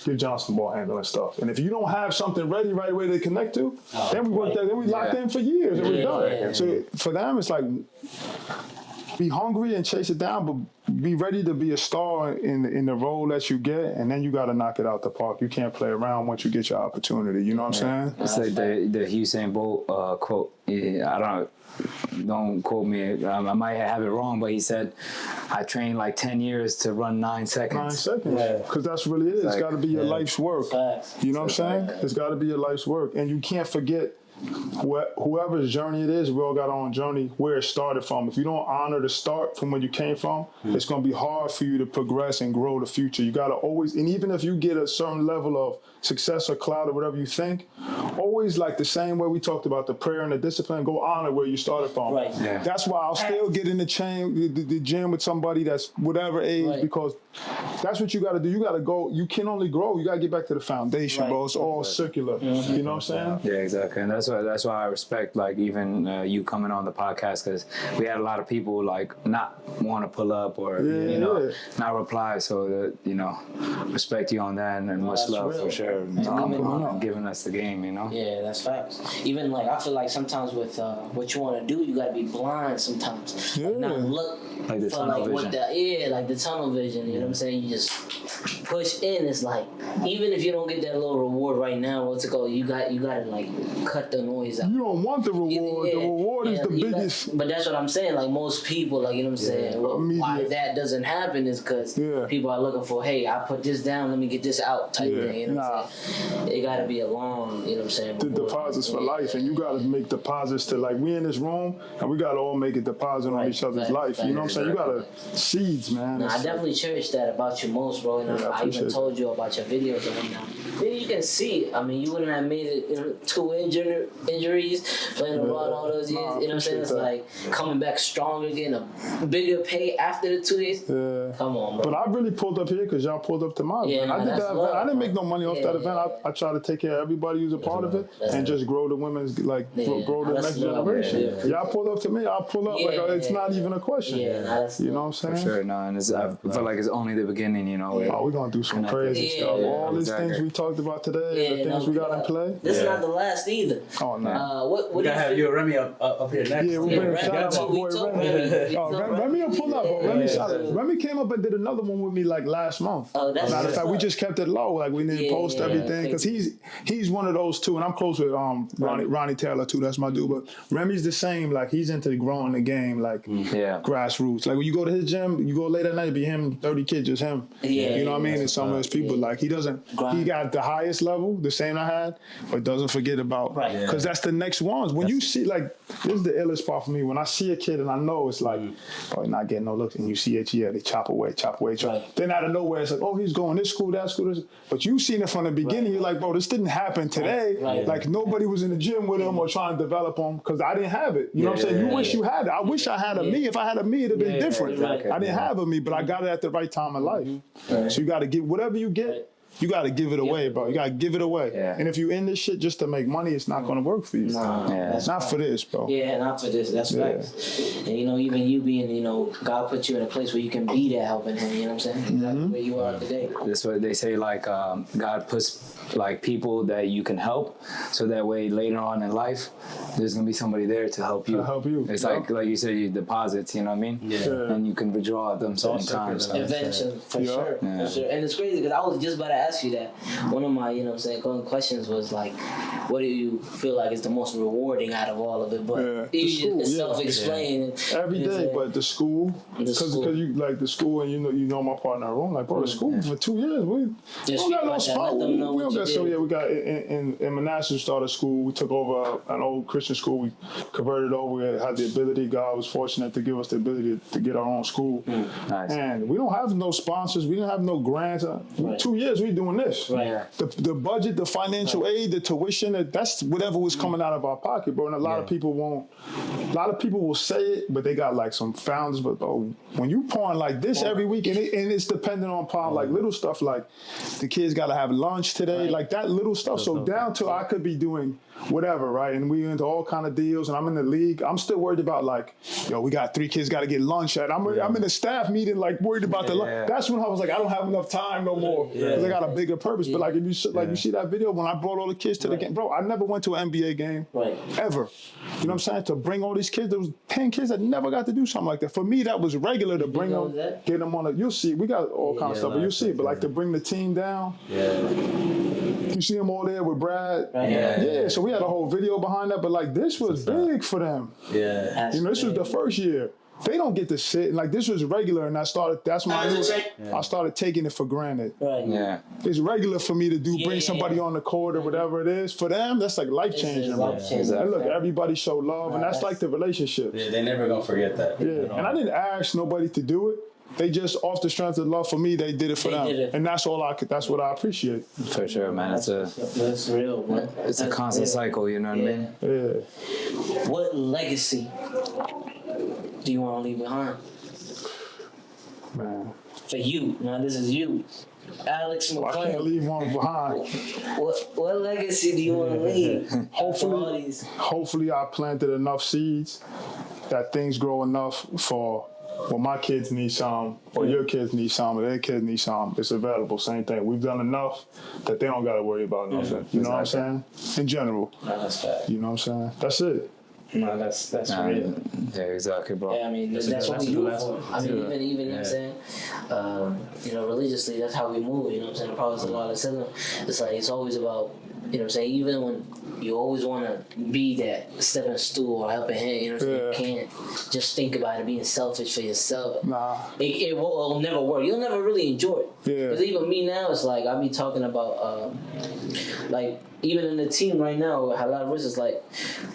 give Johnson ball handling stuff. And if you don't have something ready right away to connect to, then we worked there, then we locked in for years and we're done. So for them, it's like, be hungry and chase it down, but be ready to be a star in the role that you get, and then you got to knock it out the park. You can't play around once you get your opportunity. You know what I'm saying? It's like the Usain Bolt quote. Yeah, don't quote me. I might have it wrong, but he said, "I trained like 10 years to run 9 seconds." 9 seconds, because that's really it. It's got to be your life's work. You know what I'm saying? It's got to be your life's work, and you can't forget whoever's journey it is. We all got our own journey, where it started from. If you don't honor the start from where you came from, it's going to be hard for you to progress and grow the future. You got to always, and even if you get a certain level of success or clout or whatever you think, always, like the same way we talked about the prayer and the discipline, go honor where you started from. Right. Yeah. That's why I'll still get in the gym with somebody that's whatever age, because that's what you got to do. You got to go. You can only grow. You got to get back to the foundation, bro. It's all circular. You know what I'm saying? Yeah, exactly. And that's why I respect like even you coming on the podcast, because we had a lot of people like not want to pull up or not reply. So respect you on that, and much love real. For sure. Giving us the game, Yeah, that's facts. Even like I feel like sometimes with what you want to do, you gotta be blind sometimes. Like, not look like the for tunnel like vision. like the tunnel vision. You know what I'm saying? You just push in. It's like even if you don't get that little reward right now, what's it called? You gotta like cut the noise out. You don't want the reward. The reward is the biggest. But that's what I'm saying. Like most people, like, you know what I'm saying. Why that doesn't happen is because people are looking for, hey, I put this down, let me get this out type thing. You know what I'm saying? It gotta be a long, you know what I'm saying. The deposits for life, and you gotta make deposits to, like, we in this room and we gotta all make a deposit on each other's life. You know what I'm saying? You gotta seeds, man. I definitely cherish that about you most, bro. And I even told you about your videos and whatnot. Then you can see, I mean, you wouldn't have made it, 2 injuries, playing abroad all those years, you know what I'm saying? It's like coming back stronger, getting a bigger pay after the 2 years. Yeah. Come on, bro. But I really pulled up here because y'all pulled up to my event. I did that event. I didn't make no money off that event. I try to take care of everybody who's a part of it and just grow the women's, grow the next generation. Y'all pulled up to me, I'll pull up. It's not even a question. You know what I'm saying? For sure, no, and I feel like it's only the beginning, you know. We're going to do some crazy stuff. All these things we talked about today, the things we got in play. This is not the last either. Oh, no. What we got to have you and Remy up here next. Yeah, we're going to shout out my boy Remy. Remy will pull up. Remy came up and did another one with me last month. Oh, that's matter of fact, we just kept it low. We didn't post everything because he's one of those too, and I'm close with Ronnie Taylor too. That's my dude. But Remy's the same. He's into growing the game, grassroots. When you go to his gym, you go late at night, be him, 30 kids, just him. You know what I mean? And some of his people, he got the highest level, the same I had, but doesn't forget about, because that's the next ones. When you see, this is the illest part for me. When I see a kid and I know it's oh, he's not getting no looks, and you see it, they chop away. Then out of nowhere, it's oh, he's going this school, that school. But you seen it from the beginning. You're bro, this didn't happen today. Nobody was in the gym with him or trying to develop him because I didn't have it. You know what I'm saying? You wish you had it. I wish I had a me. If I had a me, it'd have been different. I didn't have a me, but I got it at the right time in life. So you got to get whatever you get. You got to give it away, bro. You got to give it away. And if you in this shit just to make money, it's not going to work for you. It's not for this, bro. Yeah, not for this. That's facts. And, even you being, God put you in a place where you can be there helping him, you know what I'm saying? Exactly where you are today. That's what they say, God puts, people that you can help, so that way later on in life, there's going to be somebody there to help you. It's like you said, you deposits, you know what I mean? Yeah. And you can withdraw them certain times. Eventually, for sure. For sure. And it's crazy because I was just about to ask you that. One of my, questions was what do you feel like is the most rewarding out of all of it? But it's self-explaining. Every day, but the school. Because you the school, and you know my partner in Rome, bro, the school for 2 years, we don't got no spot. We got in Manassas, started school. We took over an old Christian school. We converted over. We had the ability. God was fortunate to give us the ability to get our own school. Nice. And we don't have no sponsors. We don't have no grants. 2 years we doing this. The budget, the financial aid, the tuition, that's whatever was coming out of our pocket, bro. And a lot of people will say it, but they got some founders. But bro, when you pouring this every week, and it's dependent on little stuff the kids got to have lunch today, that little stuff. So down to I could be doing whatever, right? And we into all kind of deals, and I'm in the league. I'm still worried about we got 3 kids got to get lunch at. I'm in a staff meeting, worried about the lunch. That's when I was I don't have enough time no more because I got a bigger purpose. But if you you see that video when I brought all the kids to the game, bro, I never went to an NBA game ever. You know what I'm saying? To bring all these kids, there was 10 kids that never got to do something like that. For me, that was regular to bring them, get them on you'll see, we got all kind of stuff, but you'll see. But to bring the team down. You see them all there with Brad. So we had a whole video behind that, but this was big for them. This was the first year. They don't get to sit. This was regular, and I started taking it for granted. It's regular for me to bring somebody on the court or whatever it is. For them, that's life-changing. And look, everybody show love, and that's the relationship. Yeah, they're never going to forget that. And I didn't ask nobody to do it. They just, off the strength of love for me, they did it for them. And that's what I appreciate. For sure, man. That's real, man. It's a constant cycle, you know what I mean? Yeah. What legacy do you want to leave behind? Man. For you. Now, this is you. Alex McLean. I can't leave one behind. What legacy do you want to leave? Hopefully I planted enough seeds that things grow enough for my kids need some, or your kids need some, or their kids need some. It's available, same thing. We've done enough that they don't got to worry about nothing. You know what I'm saying? In general. No, that's fact. You know what I'm saying? That's it. No, that's real. Yeah, exactly, bro. Yeah, I mean, that's what we do it for. I mean, even you know what I'm saying? Religiously, that's how we move, you know what I'm saying? The Prophet ﷺ, it's always about You know what I'm saying? Even when you always want to be that stepping stool or helping hand, you know what I'm saying? You can't just think about it being selfish for yourself. Nah. It'll never work. You'll never really enjoy it. Yeah. Because even me now, it's like, I be talking about, like, even in the team right now, Halal Wrist is like,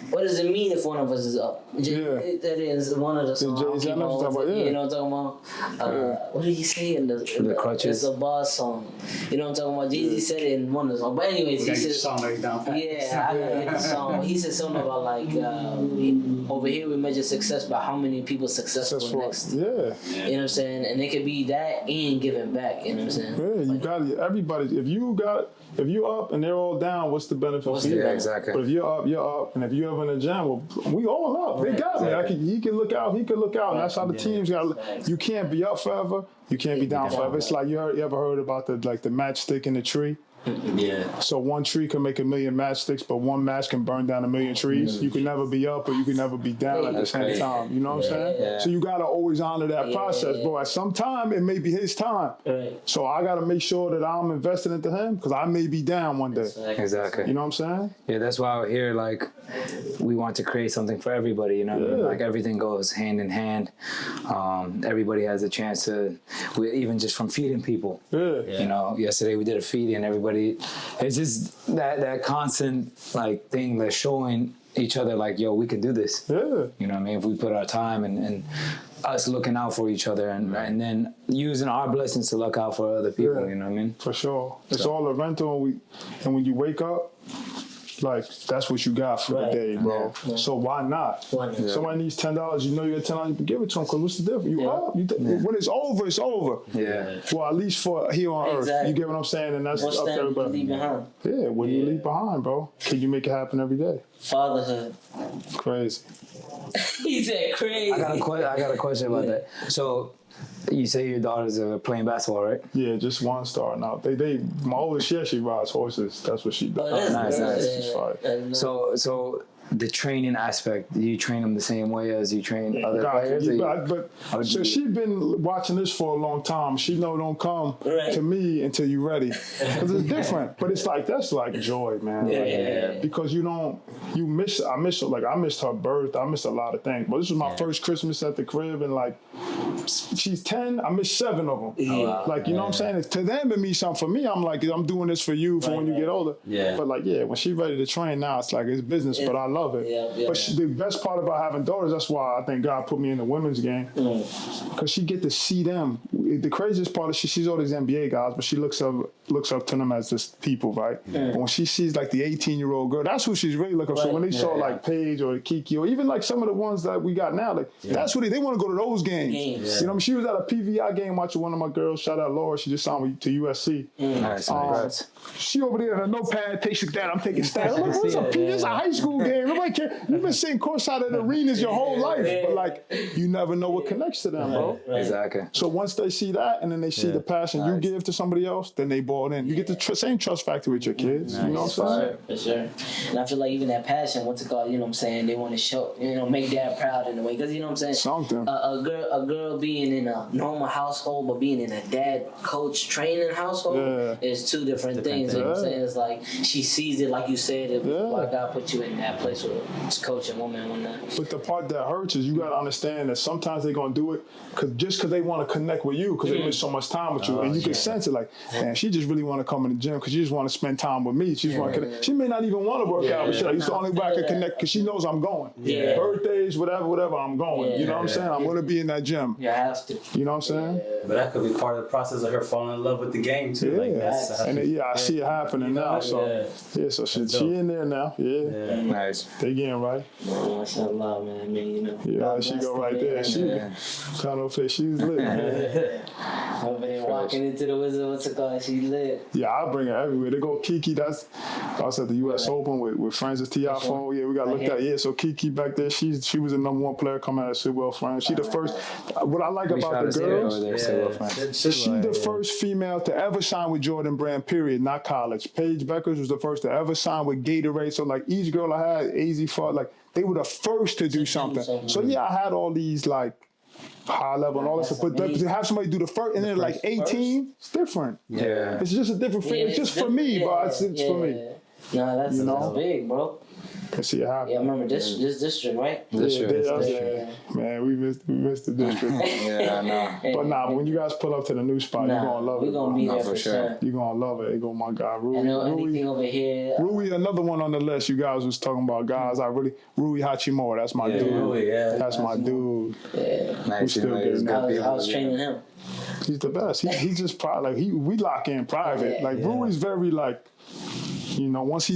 what does it mean if one of us is up? That is one of the songs. You know what I'm talking about? What did he say in the crutches? It's a boss song. You know what I'm talking about? Jay-Z said it in one of the songs. But anyways, he said, song right down pat. yeah, I gotta get the song. But he said something about like, over here we measure success by how many people successful next. Yeah. You know what I'm saying? And it could be that and giving back. You know what I'm saying? Yeah, you got everybody. If you up and they're all down, what's the benefit for you? Yeah, exactly. But if you're up, you're up. And if you're ever in the gym, well, we all up. They got me. He can look out. He can look out. And that's how the teams got. You can't be up forever. You can't be down forever. It's like you ever heard about the matchstick in the tree? Yeah. So one tree can make 1,000,000 matchsticks, but one match can burn down 1,000,000 trees. You can never be up or you can never be down at the same time. You know what I'm saying? Yeah. So you gotta always honor that process, bro. At some time, it may be his time. Right. So I gotta make sure that I'm invested into him because I may be down one day. Exactly. You know what I'm saying? Yeah, that's why out here, like, we want to create something for everybody, you know? Like, everything goes hand in hand. Everybody has a chance to, even just from feeding people. Yeah. You know, yesterday we did a feeding and everybody, it's just that constant, like, thing that's showing each other, like, yo, we can do this. Yeah. You know what I mean? If we put our time and us looking out for each other and then using our blessings to look out for other people, you know what I mean? For sure. It's all a rental and when you wake up, like, that's what you got for the day, bro. Yeah. So why not? Yeah. Somebody needs $10, you know you got $10, you can give it to them because what's the difference? You up. When it's over, it's over. Yeah. Well, at least for here on Earth. You get what I'm saying? And that's What's up to that everybody. leave behind? Yeah, what do you leave behind, bro? Can you make it happen every day? Fatherhood. Crazy. He said crazy. I got a question about that. So, you say your daughters are playing basketball, right? Yeah, just one star now. My oldest, she rides horses. That's what she does. Nice. She's fine. So the training aspect, do you train them the same way as you train other players? So she's been watching this for a long time. She don't come to me until you're ready. Because it's different. But it's like, that's like joy, man. Because I missed her birth. I missed a lot of things. But this was my first Christmas at the crib. And like, she's 10. I missed 7 of them. Like, you know what I'm saying? To them, it means something. For me, I'm like, I'm doing this for you for when you get older. But like, when she's ready to train now, it's like, it's business. But I love it. But the best part about having daughters, that's why I think God put me in the women's game. Because she get to see them. The craziest part is she's all these NBA guys, but she looks up to them as just people, right? And when she sees like the 18-year-old girl, that's who she's really looking for. When they saw like Paige or Kiki or even like some of the ones that we got now, like that's what they want to go to those games. You know what I mean? She was at a PVI game watching one of my girls, shout out Laura, she just signed to USC. Nice. She over there in her notepad, takes it down, I'm taking stats. I'm like, what's up, P? This is a high school game. Nobody care. You've been sitting courtside at arenas your whole life, but like, you never know what connects to them, bro. Exactly. So once they see that and then they see the passion you give to somebody else, then they bought in. You get the same trust factor with your kids. You know what I'm saying? For sure. And I feel like even that passion, what's it called? You know what I'm saying? They want to show, make dad proud in a way. Because you know what I'm saying? Something. A girl being in a normal household, but being in a dad coach training household is two different things. You know what I'm saying? It's like she sees it, like you said, why God put you in that place where it's coaching woman and that. But the part that hurts is you got to understand that sometimes they're going to do it just because they want to connect with you because they miss so much time with you. And you can sense it like, man, she just really want to come in the gym because she just want to spend time with me. She just want to connect. She may not even want to work out, but she's like, it's the only way I can connect because she knows I'm going. Birthdays, whatever, I'm going. You know what I'm saying? I'm going to be in that gym. You have to. You know what I'm saying? But that could be part of the process of her falling in love with the game too. Like that's I see it happening now. So so she in there now. Nice. They getting right. Mashallah, man. I mean, She go right there. She kind of she's lit. Over there walking into the Wizard, what's it called? She lit. Yeah, I bring her everywhere. They go Kiki. I was at the U.S. Open with Francis Tiafoe. Yeah, we got looked at. Yeah, so Kiki back there, she was the #1 player coming out of Sidwell France. She the first. What I like about the girls, she the first female to ever sign with Jordan Brand. Period, not college. Paige Beckers was the first to ever sign with Gatorade. So like each girl I had, AZ fought, like they were the first to do something. So yeah, I had all these like high level and all this, but to have somebody do the first and then like 18, it's different. Yeah, it's just a different thing. It's just for me, but it's for me. Nah, that's big, bro. And see it happen. Yeah, I remember this district, right? Yeah. Man, we missed the district. Yeah, I know. But nah, when you guys pull up to the new spot, you're gonna love it. We're gonna be there for sure. You're gonna love it. Go, my God, Rui. I know anything over here. Rui, another one on the list. You guys was talking about guys. Rui Hachimura. That's my dude. Rui, That's my dude. Yeah. Nice. still getting I was training him. He's the best. He just we lock in private. Rui's very once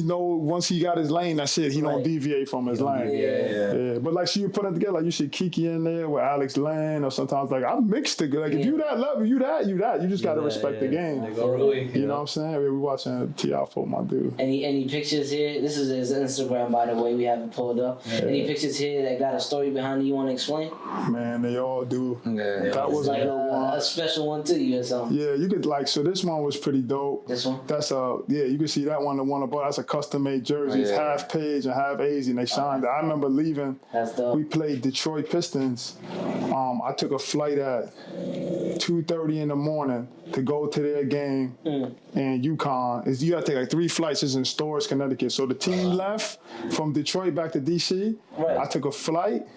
he got his lane, that's it. He don't deviate from his lane. Yeah. But like, you put it together, like you see Kiki in there with Alex Lane, or sometimes like I mixed it. Like if you that level, you that. You just gotta respect the game. You know what I'm saying? We watching T.I. for my dude. Any pictures here? This is his Instagram, by the way. We haven't pulled up. Any pictures here that got a story behind it you want to explain? Man, they all do. Yeah. That was like a special one to you or something. Yeah, you could so this one was pretty dope. This one? That's you can see that one. The one above, that's a custom made jersey. It's half page and half AZ, and they signed it. I remember leaving. That's dope. We played Detroit Pistons. I took a flight at 2:30 in the morning to go to their game in UConn. You got to take like 3 flights. It's in Storrs, Connecticut. So the team left from Detroit back to DC. Right. I took a flight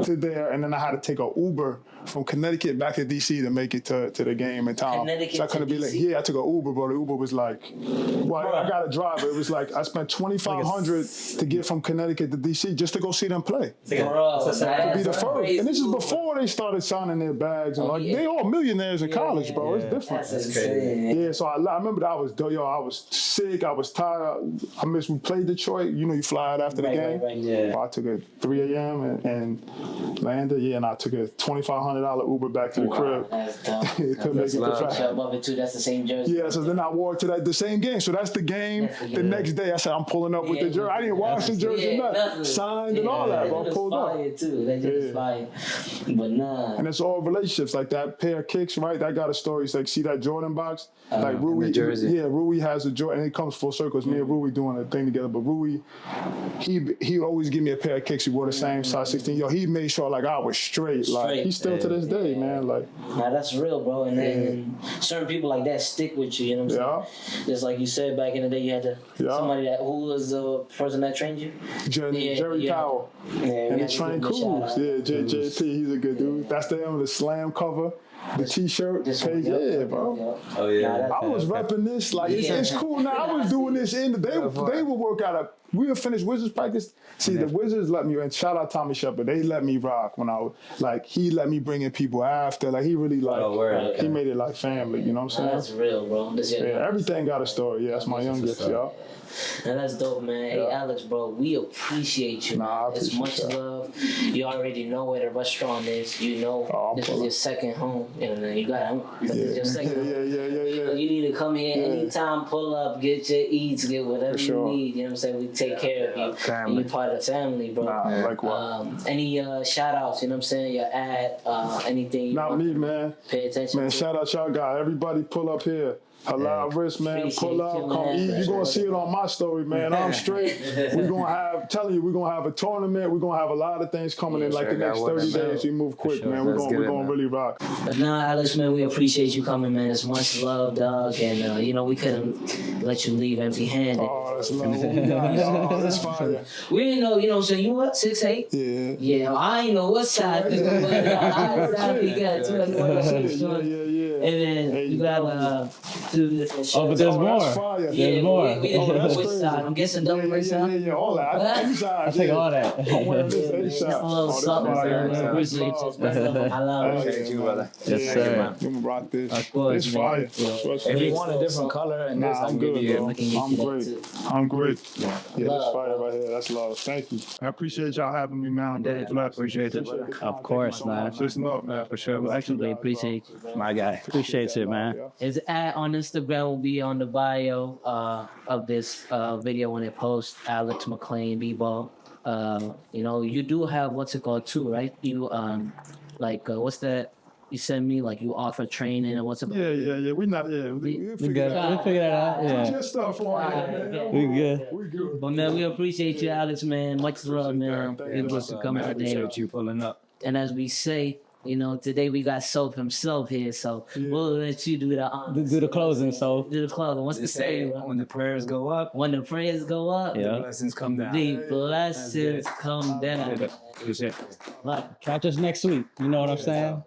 to there, and then I had to take an Uber from Connecticut back to DC to make it to the game in town. So I couldn't be late. Yeah, I took an Uber, bro. The Uber was like, I got a driver. It was like I spent $2,500 to get from Connecticut to DC just to go see them play. Bro, to be the first. And this is before they started signing their bags. And they all millionaires in college, bro. It's different. That's crazy. Yeah, so I remember that I was sick. I was tired. We played Detroit. You fly out after the game. Right. Yeah. I took a 3 a.m. and landed. Yeah, and I took a $2,500 Uber back to the crib. That's dope. to make it I love it too. That's the same jersey. Yeah, so then I wore it to the same game. So that's the game. The next day, I said, I'm pulling up with the jersey. I didn't wash the jersey, nothing. Signed and all that, bro. I pulled up. Too. That just fire. But nah. And it's all relationships. Like that pair of kicks, right? That got a story. It's like, see that Jordan box? Like Rui, Rui has a Jordan, and it comes full circle. It's me and Rui doing a thing together. But Rui, he always give me a pair of kicks. He wore the same size 16. He made sure like I was straight. Like he's still to this day, man. Like, nah, that's real, bro. And then certain people like that stick with you. You know what I'm saying? Just like you said back in the day, you had to somebody who was the person that trained you? Jerry Powell. Yeah, and he trained Cools. Yeah, JP, he's a good dude. That's the slam cover. The T-shirt, bro. Oh yeah. I was repping this. Like it's cool now. I was doing this they would work out we would finish Wizards practice. See, the Wizards let me, and shout out Tommy Shepard, they let me rock when I was, he let me bring in people after. Like, he really, he made it like family, you know what I'm saying? That's real, bro. Everything got a story. Yeah, that's my youngest, y'all. And that's dope, man. Hey, Alex, bro, we appreciate you. It's much love. You already know where the restaurant is. You know this is your second home. You got home. This is your second home. Yeah. You need to come here anytime, pull up, get your eats, get whatever you need. You know what I'm saying? We take care of you. And you're part of the family, bro. Like what? Any shout outs, you know what I'm saying? Your ad, anything you Not want me, man. Pay attention to. Shout out y'all guys. Everybody pull up here. Halal Wrist, man. Pull up, come eat. You're going to see it on my story, man. I'm straight. We're going to have a tournament. We're going to have a lot of things coming in like the next 30 days. We move quick, man. We're going to really rock. But nah, Alex, man, we appreciate you coming, man. It's much love, dog. And, we couldn't let you leave empty-handed. Oh, that's love. That's fire. We didn't know, you know what I'm saying? You what, 6'8"? Yeah. Yeah, I ain't know what side. And then you got do this and shit. Oh, but there's more. There's more. We didn't know which side. I'm guessing double race side. Yeah, all that. I take all that. Just a little something. I love Appreciate you, brother. Yes, sir. I'm going to rock this. Of course, It's fire. If you want a different color and this, I'm good, bro. I'm great. Yeah, this fire right here. That's love. Thank you. I appreciate y'all having me, man. I appreciate it. Of course, man. Listen up, man, for sure. We actually appreciate you, my guy. Appreciate it, man. His ad on Instagram will be on the bio of this video when it posts. Alex McLean, B-ball. You do have what's it called too, right? You what's that? You send me you offer training and what's it? Yeah. We not we figure that out. Yeah. Just stuff man. We good. We good. But man, we appreciate you, Alex, man. Much love, man. It was to come today. Appreciate you pulling up. And as we say, You know, today we got Soph himself here, so we'll let you do the honors. Do the closing, so. Do the closing. What's the Just say say? when the prayers go up, When the prayers go up, Yeah. blessings come down. the blessings come down. Catch us next week. You know what I'm saying?